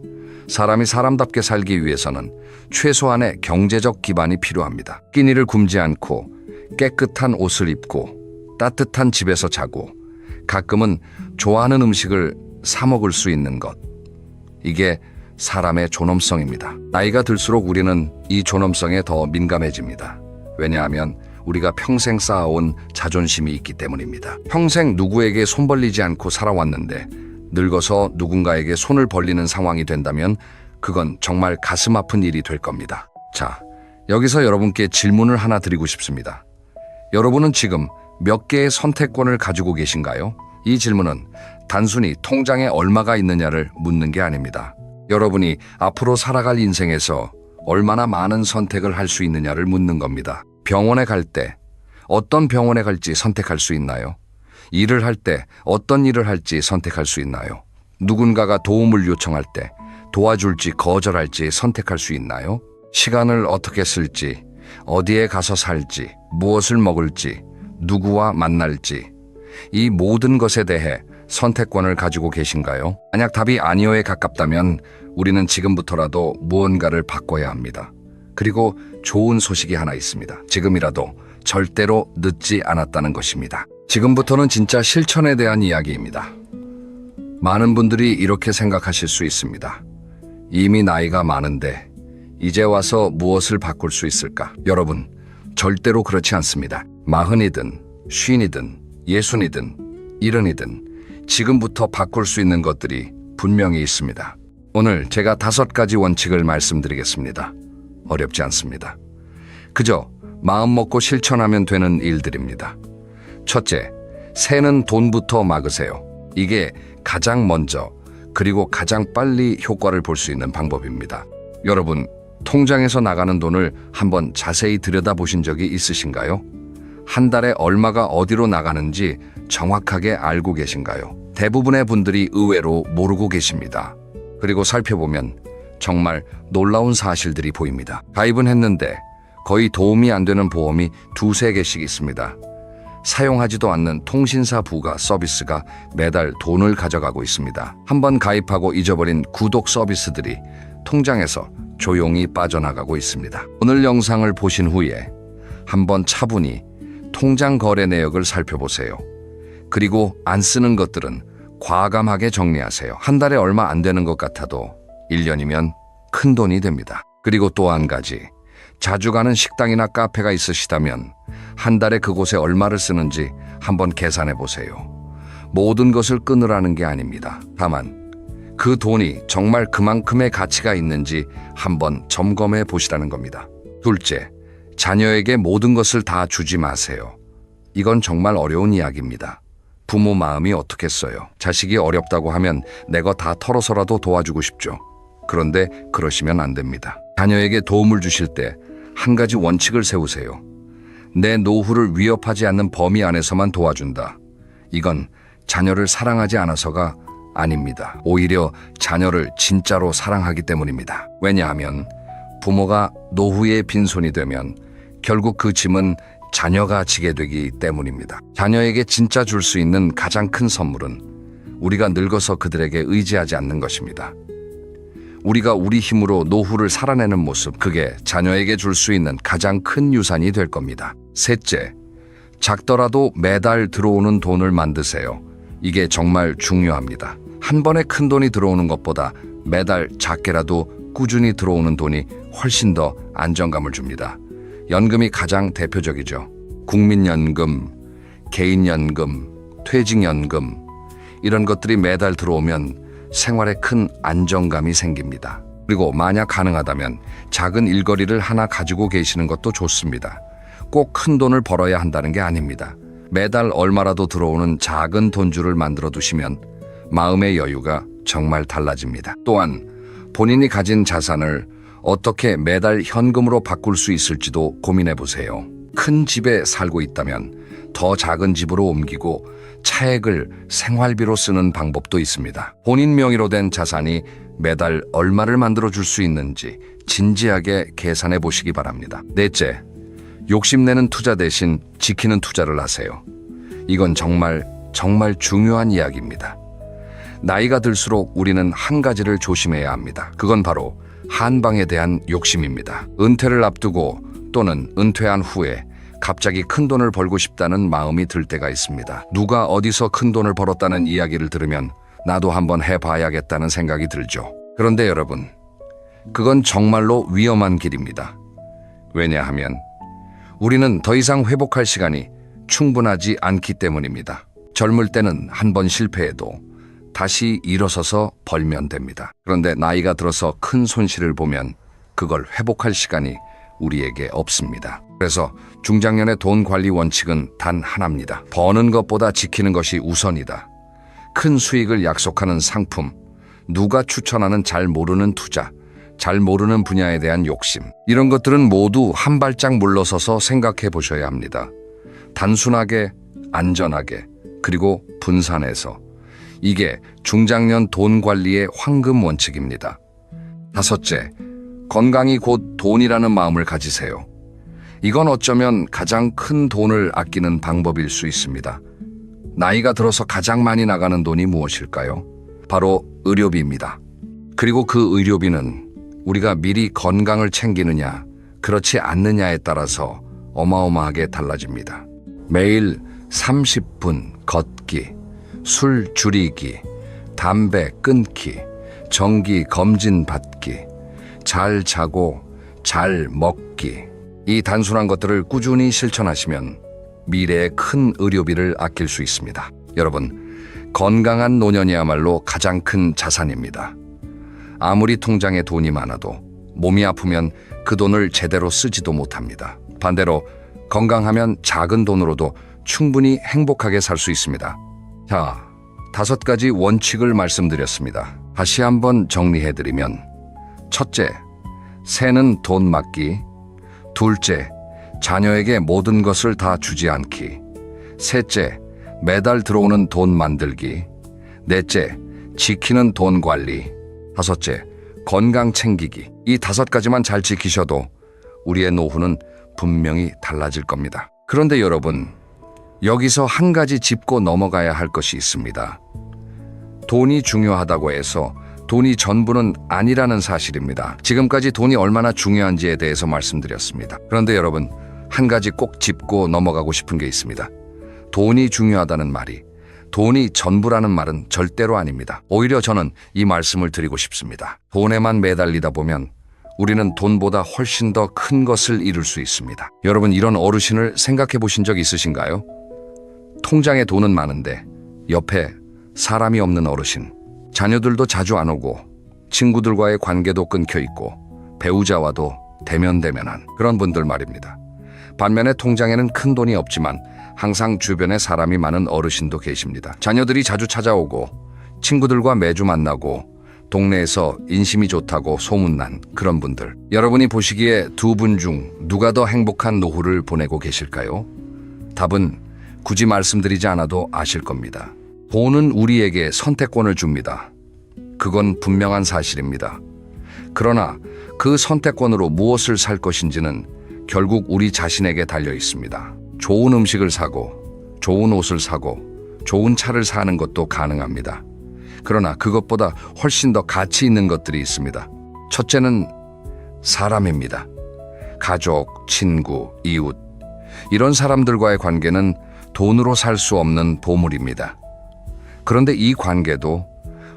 사람이 사람답게 살기 위해서는 최소한의 경제적 기반이 필요합니다. 끼니를 굶지 않고 깨끗한 옷을 입고 따뜻한 집에서 자고 가끔은 좋아하는 음식을 사 먹을 수 있는 것. 이게 사람의 존엄성입니다. 나이가 들수록 우리는 이 존엄성에 더 민감해집니다. 왜냐하면 우리가 평생 쌓아온 자존심이 있기 때문입니다. 평생 누구에게 손 벌리지 않고 살아왔는데 늙어서 누군가에게 손을 벌리는 상황이 된다면 그건 정말 가슴 아픈 일이 될 겁니다. 자, 여기서 여러분께 질문을 하나 드리고 싶습니다. 여러분은 지금 몇 개의 선택권을 가지고 계신가요? 이 질문은 단순히 통장에 얼마가 있느냐를 묻는 게 아닙니다. 여러분이 앞으로 살아갈 인생에서 얼마나 많은 선택을 할 수 있느냐를 묻는 겁니다. 병원에 갈 때 어떤 병원에 갈지 선택할 수 있나요? 일을 할 때 어떤 일을 할지 선택할 수 있나요? 누군가가 도움을 요청할 때 도와줄지 거절할지 선택할 수 있나요? 시간을 어떻게 쓸지, 어디에 가서 살지, 무엇을 먹을지, 누구와 만날지, 이 모든 것에 대해 선택권을 가지고 계신가요? 만약 답이 아니오에 가깝다면 우리는 지금부터라도 무언가를 바꿔야 합니다. 그리고 좋은 소식이 하나 있습니다. 지금이라도 절대로 늦지 않았다는 것입니다. 지금부터는 진짜 실천에 대한 이야기입니다. 많은 분들이 이렇게 생각하실 수 있습니다. 이미 나이가 많은데 이제 와서 무엇을 바꿀 수 있을까? 여러분, 절대로 그렇지 않습니다. 40이든 50이든 60이든 70이든 지금부터 바꿀 수 있는 것들이 분명히 있습니다. 오늘 제가 5가지 원칙을 말씀드리겠습니다. 어렵지 않습니다. 그저 마음 먹고 실천하면 되는 일들입니다. 첫째, 새는 돈부터 막으세요. 이게 가장 먼저 그리고 가장 빨리 효과를 볼 수 있는 방법입니다. 여러분, 통장에서 나가는 돈을 한번 자세히 들여다보신 적이 있으신가요? 한 달에 얼마가 어디로 나가는지 정확하게 알고 계신가요? 대부분의 분들이 의외로 모르고 계십니다. 그리고 살펴보면 정말 놀라운 사실들이 보입니다. 가입은 했는데 거의 도움이 안 되는 보험이 2-3개씩 있습니다. 사용하지도 않는 통신사 부가 서비스가 매달 돈을 가져가고 있습니다. 한번 가입하고 잊어버린 구독 서비스들이 통장에서 조용히 빠져나가고 있습니다. 오늘 영상을 보신 후에 한번 차분히 통장 거래 내역을 살펴보세요. 그리고 안 쓰는 것들은 과감하게 정리하세요. 한 달에 얼마 안 되는 것 같아도 1년이면 큰 돈이 됩니다. 그리고 또 한 가지, 자주 가는 식당이나 카페가 있으시다면 한 달에 그곳에 얼마를 쓰는지 한번 계산해 보세요. 모든 것을 끊으라는 게 아닙니다. 다만 그 돈이 정말 그만큼의 가치가 있는지 한번 점검해 보시라는 겁니다. 둘째, 자녀에게 모든 것을 다 주지 마세요. 이건 정말 어려운 이야기입니다. 부모 마음이 어떻겠어요? 자식이 어렵다고 하면 내 거 다 털어서라도 도와주고 싶죠. 그런데 그러시면 안 됩니다. 자녀에게 도움을 주실 때 한 가지 원칙을 세우세요. 내 노후를 위협하지 않는 범위 안에서만 도와준다. 이건 자녀를 사랑하지 않아서가 아닙니다. 오히려 자녀를 진짜로 사랑하기 때문입니다. 왜냐하면 부모가 노후에 빈손이 되면 결국 그 짐은 자녀가 지게 되기 때문입니다. 자녀에게 진짜 줄 수 있는 가장 큰 선물은 우리가 늙어서 그들에게 의지하지 않는 것입니다. 우리가 우리 힘으로 노후를 살아내는 모습, 그게 자녀에게 줄 수 있는 가장 큰 유산이 될 겁니다. 셋째, 작더라도 매달 들어오는 돈을 만드세요. 이게 정말 중요합니다. 한 번에 큰 돈이 들어오는 것보다 매달 작게라도 꾸준히 들어오는 돈이 훨씬 더 안정감을 줍니다. 연금이 가장 대표적이죠. 국민연금, 개인연금, 퇴직연금, 이런 것들이 매달 들어오면 생활에 큰 안정감이 생깁니다. 그리고 만약 가능하다면 작은 일거리를 하나 가지고 계시는 것도 좋습니다. 꼭 큰 돈을 벌어야 한다는 게 아닙니다. 매달 얼마라도 들어오는 작은 돈줄을 만들어 두시면 마음의 여유가 정말 달라집니다. 또한 본인이 가진 자산을 어떻게 매달 현금으로 바꿀 수 있을지도 고민해 보세요. 큰 집에 살고 있다면 더 작은 집으로 옮기고 차액을 생활비로 쓰는 방법도 있습니다. 본인 명의로 된 자산이 매달 얼마를 만들어 줄 수 있는지 진지하게 계산해 보시기 바랍니다. 넷째, 욕심내는 투자 대신 지키는 투자를 하세요. 이건 정말 중요한 이야기입니다. 나이가 들수록 우리는 한 가지를 조심해야 합니다. 그건 바로 한방에 대한 욕심입니다. 은퇴를 앞두고 또는 은퇴한 후에 갑자기 큰 돈을 벌고 싶다는 마음이 들 때가 있습니다. 누가 어디서 큰 돈을 벌었다는 이야기를 들으면 나도 한번 해봐야겠다는 생각이 들죠. 그런데 여러분, 그건 정말로 위험한 길입니다. 왜냐하면 우리는 더 이상 회복할 시간이 충분하지 않기 때문입니다. 젊을 때는 한 번 실패해도 다시 일어서서 벌면 됩니다. 그런데 나이가 들어서 큰 손실을 보면 그걸 회복할 시간이 우리에게 없습니다. 그래서 중장년의 돈 관리 원칙은 단 하나입니다. 버는 것보다 지키는 것이 우선이다. 큰 수익을 약속하는 상품, 누가 추천하는 잘 모르는 투자, 잘 모르는 분야에 대한 욕심, 이런 것들은 모두 한 발짝 물러서서 생각해 보셔야 합니다. 단순하게, 안전하게, 그리고 분산해서. 이게 중장년 돈 관리의 황금 원칙입니다. 다섯째, 건강이 곧 돈이라는 마음을 가지세요. 이건 어쩌면 가장 큰 돈을 아끼는 방법일 수 있습니다. 나이가 들어서 가장 많이 나가는 돈이 무엇일까요? 바로 의료비입니다. 그리고 그 의료비는 우리가 미리 건강을 챙기느냐, 그렇지 않느냐에 따라서 어마어마하게 달라집니다. 매일 30분 걷기, 술 줄이기, 담배 끊기, 정기 검진 받기, 잘 자고 잘 먹기. 이 단순한 것들을 꾸준히 실천하시면 미래의 큰 의료비를 아낄 수 있습니다. 여러분, 건강한 노년이야말로 가장 큰 자산입니다. 아무리 통장에 돈이 많아도 몸이 아프면 그 돈을 제대로 쓰지도 못합니다. 반대로 건강하면 작은 돈으로도 충분히 행복하게 살 수 있습니다. 자, 5가지 원칙을 말씀드렸습니다. 다시 한번 정리해드리면, 첫째, 새는 돈 맡기. 둘째, 자녀에게 모든 것을 다 주지 않기. 셋째, 매달 들어오는 돈 만들기. 넷째, 지키는 돈 관리. 다섯째, 건강 챙기기. 이 5가지만 잘 지키셔도 우리의 노후는 분명히 달라질 겁니다. 그런데 여러분, 여기서 한 가지 짚고 넘어가야 할 것이 있습니다. 돈이 중요하다고 해서 돈이 전부는 아니라는 사실입니다. 지금까지 돈이 얼마나 중요한지에 대해서 말씀드렸습니다. 그런데 여러분, 한 가지 꼭 짚고 넘어가고 싶은 게 있습니다. 돈이 중요하다는 말이 돈이 전부라는 말은 절대로 아닙니다. 오히려 저는 이 말씀을 드리고 싶습니다. 돈에만 매달리다 보면 우리는 돈보다 훨씬 더 큰 것을 이룰 수 있습니다. 여러분, 이런 어르신을 생각해 보신 적 있으신가요? 통장에 돈은 많은데 옆에 사람이 없는 어르신. 자녀들도 자주 안 오고 친구들과의 관계도 끊겨 있고 배우자와도 대면대면한 그런 분들 말입니다. 반면에 통장에는 큰 돈이 없지만 항상 주변에 사람이 많은 어르신도 계십니다. 자녀들이 자주 찾아오고 친구들과 매주 만나고 동네에서 인심이 좋다고 소문난 그런 분들. 여러분이 보시기에 두 분 중 누가 더 행복한 노후를 보내고 계실까요? 답은 굳이 말씀드리지 않아도 아실 겁니다. 돈은 우리에게 선택권을 줍니다. 그건 분명한 사실입니다. 그러나 그 선택권으로 무엇을 살 것인지는 결국 우리 자신에게 달려 있습니다. 좋은 음식을 사고, 좋은 옷을 사고, 좋은 차를 사는 것도 가능합니다. 그러나 그것보다 훨씬 더 가치 있는 것들이 있습니다. 첫째는 사람입니다. 가족, 친구, 이웃. 이런 사람들과의 관계는 돈으로 살 수 없는 보물입니다. 그런데 이 관계도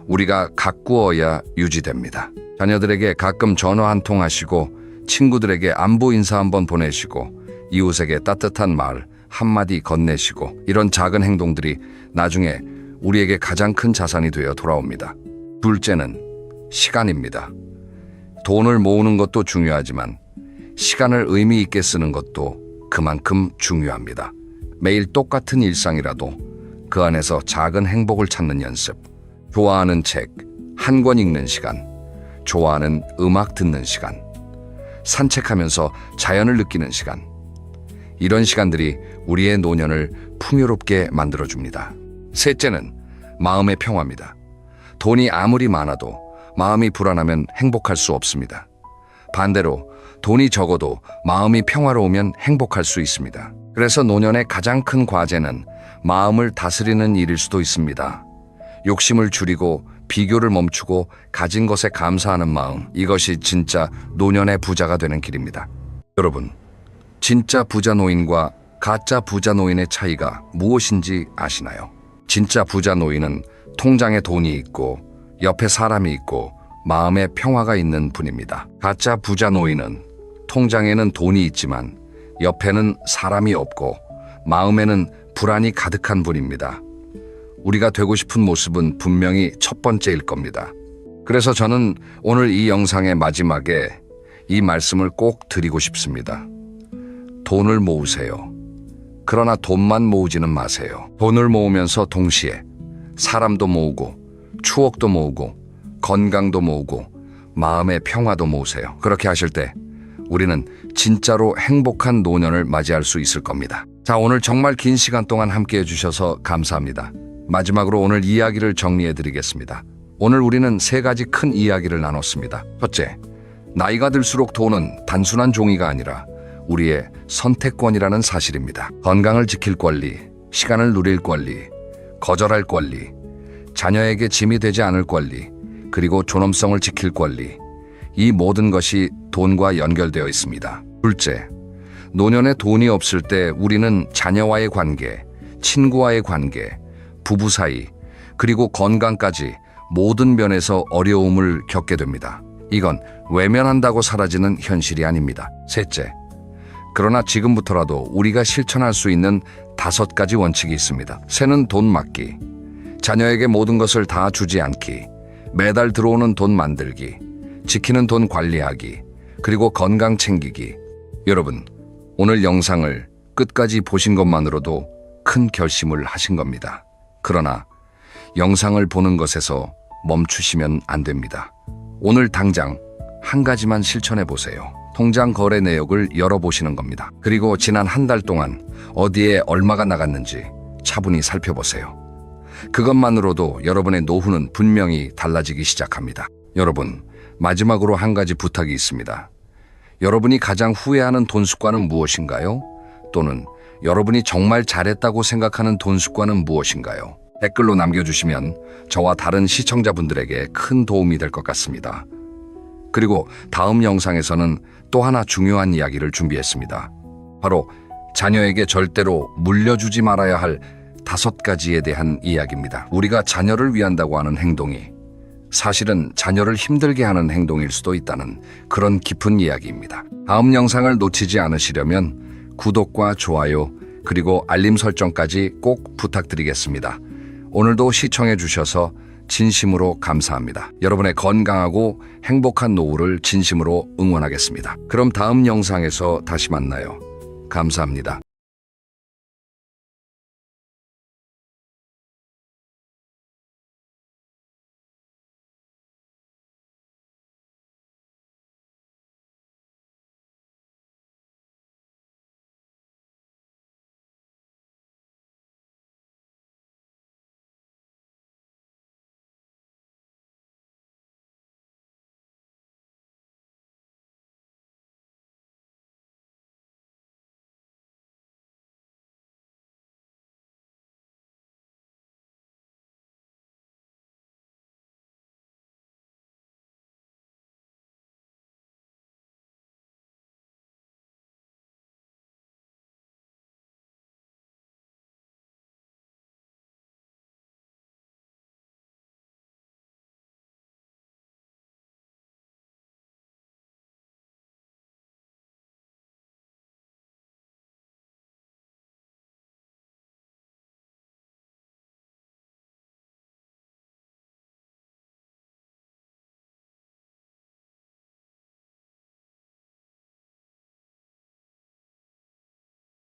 우리가 가꾸어야 유지됩니다. 자녀들에게 가끔 전화 한 통 하시고, 친구들에게 안부 인사 한번 보내시고, 이웃에게 따뜻한 말 한마디 건네시고, 이런 작은 행동들이 나중에 우리에게 가장 큰 자산이 되어 돌아옵니다. 둘째는 시간입니다. 돈을 모으는 것도 중요하지만 시간을 의미 있게 쓰는 것도 그만큼 중요합니다. 매일 똑같은 일상이라도 그 안에서 작은 행복을 찾는 연습, 좋아하는 책 한 권 읽는 시간, 좋아하는 음악 듣는 시간, 산책하면서 자연을 느끼는 시간, 이런 시간들이 우리의 노년을 풍요롭게 만들어줍니다. 셋째는 마음의 평화입니다. 돈이 아무리 많아도 마음이 불안하면 행복할 수 없습니다. 반대로 돈이 적어도 마음이 평화로우면 행복할 수 있습니다. 그래서 노년의 가장 큰 과제는 마음을 다스리는 일일 수도 있습니다. 욕심을 줄이고 비교를 멈추고 가진 것에 감사하는 마음, 이것이 진짜 노년의 부자가 되는 길입니다. 여러분, 진짜 부자 노인과 가짜 부자 노인의 차이가 무엇인지 아시나요? 진짜 부자 노인은 통장에 돈이 있고 옆에 사람이 있고 마음에 평화가 있는 분입니다. 가짜 부자 노인은 통장에는 돈이 있지만 옆에는 사람이 없고 마음에는 불안이 가득한 분입니다. 우리가 되고 싶은 모습은 분명히 첫 번째일 겁니다. 그래서 저는 오늘 이 영상의 마지막에 이 말씀을 꼭 드리고 싶습니다. 돈을 모으세요. 그러나 돈만 모으지는 마세요. 돈을 모으면서 동시에 사람도 모으고 추억도 모으고 건강도 모으고 마음의 평화도 모으세요. 그렇게 하실 때 우리는 진짜로 행복한 노년을 맞이할 수 있을 겁니다. 자, 오늘 정말 긴 시간 동안 함께 해주셔서 감사합니다. 마지막으로 오늘 이야기를 정리해 드리겠습니다. 오늘 우리는 세 가지 큰 이야기를 나눴습니다. 첫째, 나이가 들수록 돈은 단순한 종이가 아니라 우리의 선택권이라는 사실입니다. 건강을 지킬 권리, 시간을 누릴 권리, 거절할 권리, 자녀에게 짐이 되지 않을 권리, 그리고 존엄성을 지킬 권리, 이 모든 것이 돈과 연결되어 있습니다. 둘째, 노년에 돈이 없을 때 우리는 자녀와의 관계, 친구와의 관계, 부부 사이, 그리고 건강까지 모든 면에서 어려움을 겪게 됩니다. 이건 외면한다고 사라지는 현실이 아닙니다. 셋째, 그러나 지금부터라도 우리가 실천할 수 있는 5가지 원칙이 있습니다. 새는 돈 맡기, 자녀에게 모든 것을 다 주지 않기, 매달 들어오는 돈 만들기, 지키는 돈 관리하기, 그리고 건강 챙기기. 여러분, 오늘 영상을 끝까지 보신 것만으로도 큰 결심을 하신 겁니다. 그러나 영상을 보는 것에서 멈추시면 안 됩니다. 오늘 당장 한 가지만 실천해 보세요. 통장 거래 내역을 열어보시는 겁니다. 그리고 지난 한 달 동안 어디에 얼마가 나갔는지 차분히 살펴보세요. 그것만으로도 여러분의 노후는 분명히 달라지기 시작합니다. 여러분, 마지막으로 한 가지 부탁이 있습니다. 여러분이 가장 후회하는 돈 습관은 무엇인가요? 또는 여러분이 정말 잘했다고 생각하는 돈 습관은 무엇인가요? 댓글로 남겨주시면 저와 다른 시청자분들에게 큰 도움이 될 것 같습니다. 그리고 다음 영상에서는 또 하나 중요한 이야기를 준비했습니다. 바로 자녀에게 절대로 물려주지 말아야 할 5가지에 대한 이야기입니다. 우리가 자녀를 위한다고 하는 행동이 사실은 자녀를 힘들게 하는 행동일 수도 있다는 그런 깊은 이야기입니다. 다음 영상을 놓치지 않으시려면 구독과 좋아요 그리고 알림 설정까지 꼭 부탁드리겠습니다. 오늘도 시청해 주셔서 진심으로 감사합니다. 여러분의 건강하고 행복한 노후를 진심으로 응원하겠습니다. 그럼 다음 영상에서 다시 만나요. 감사합니다.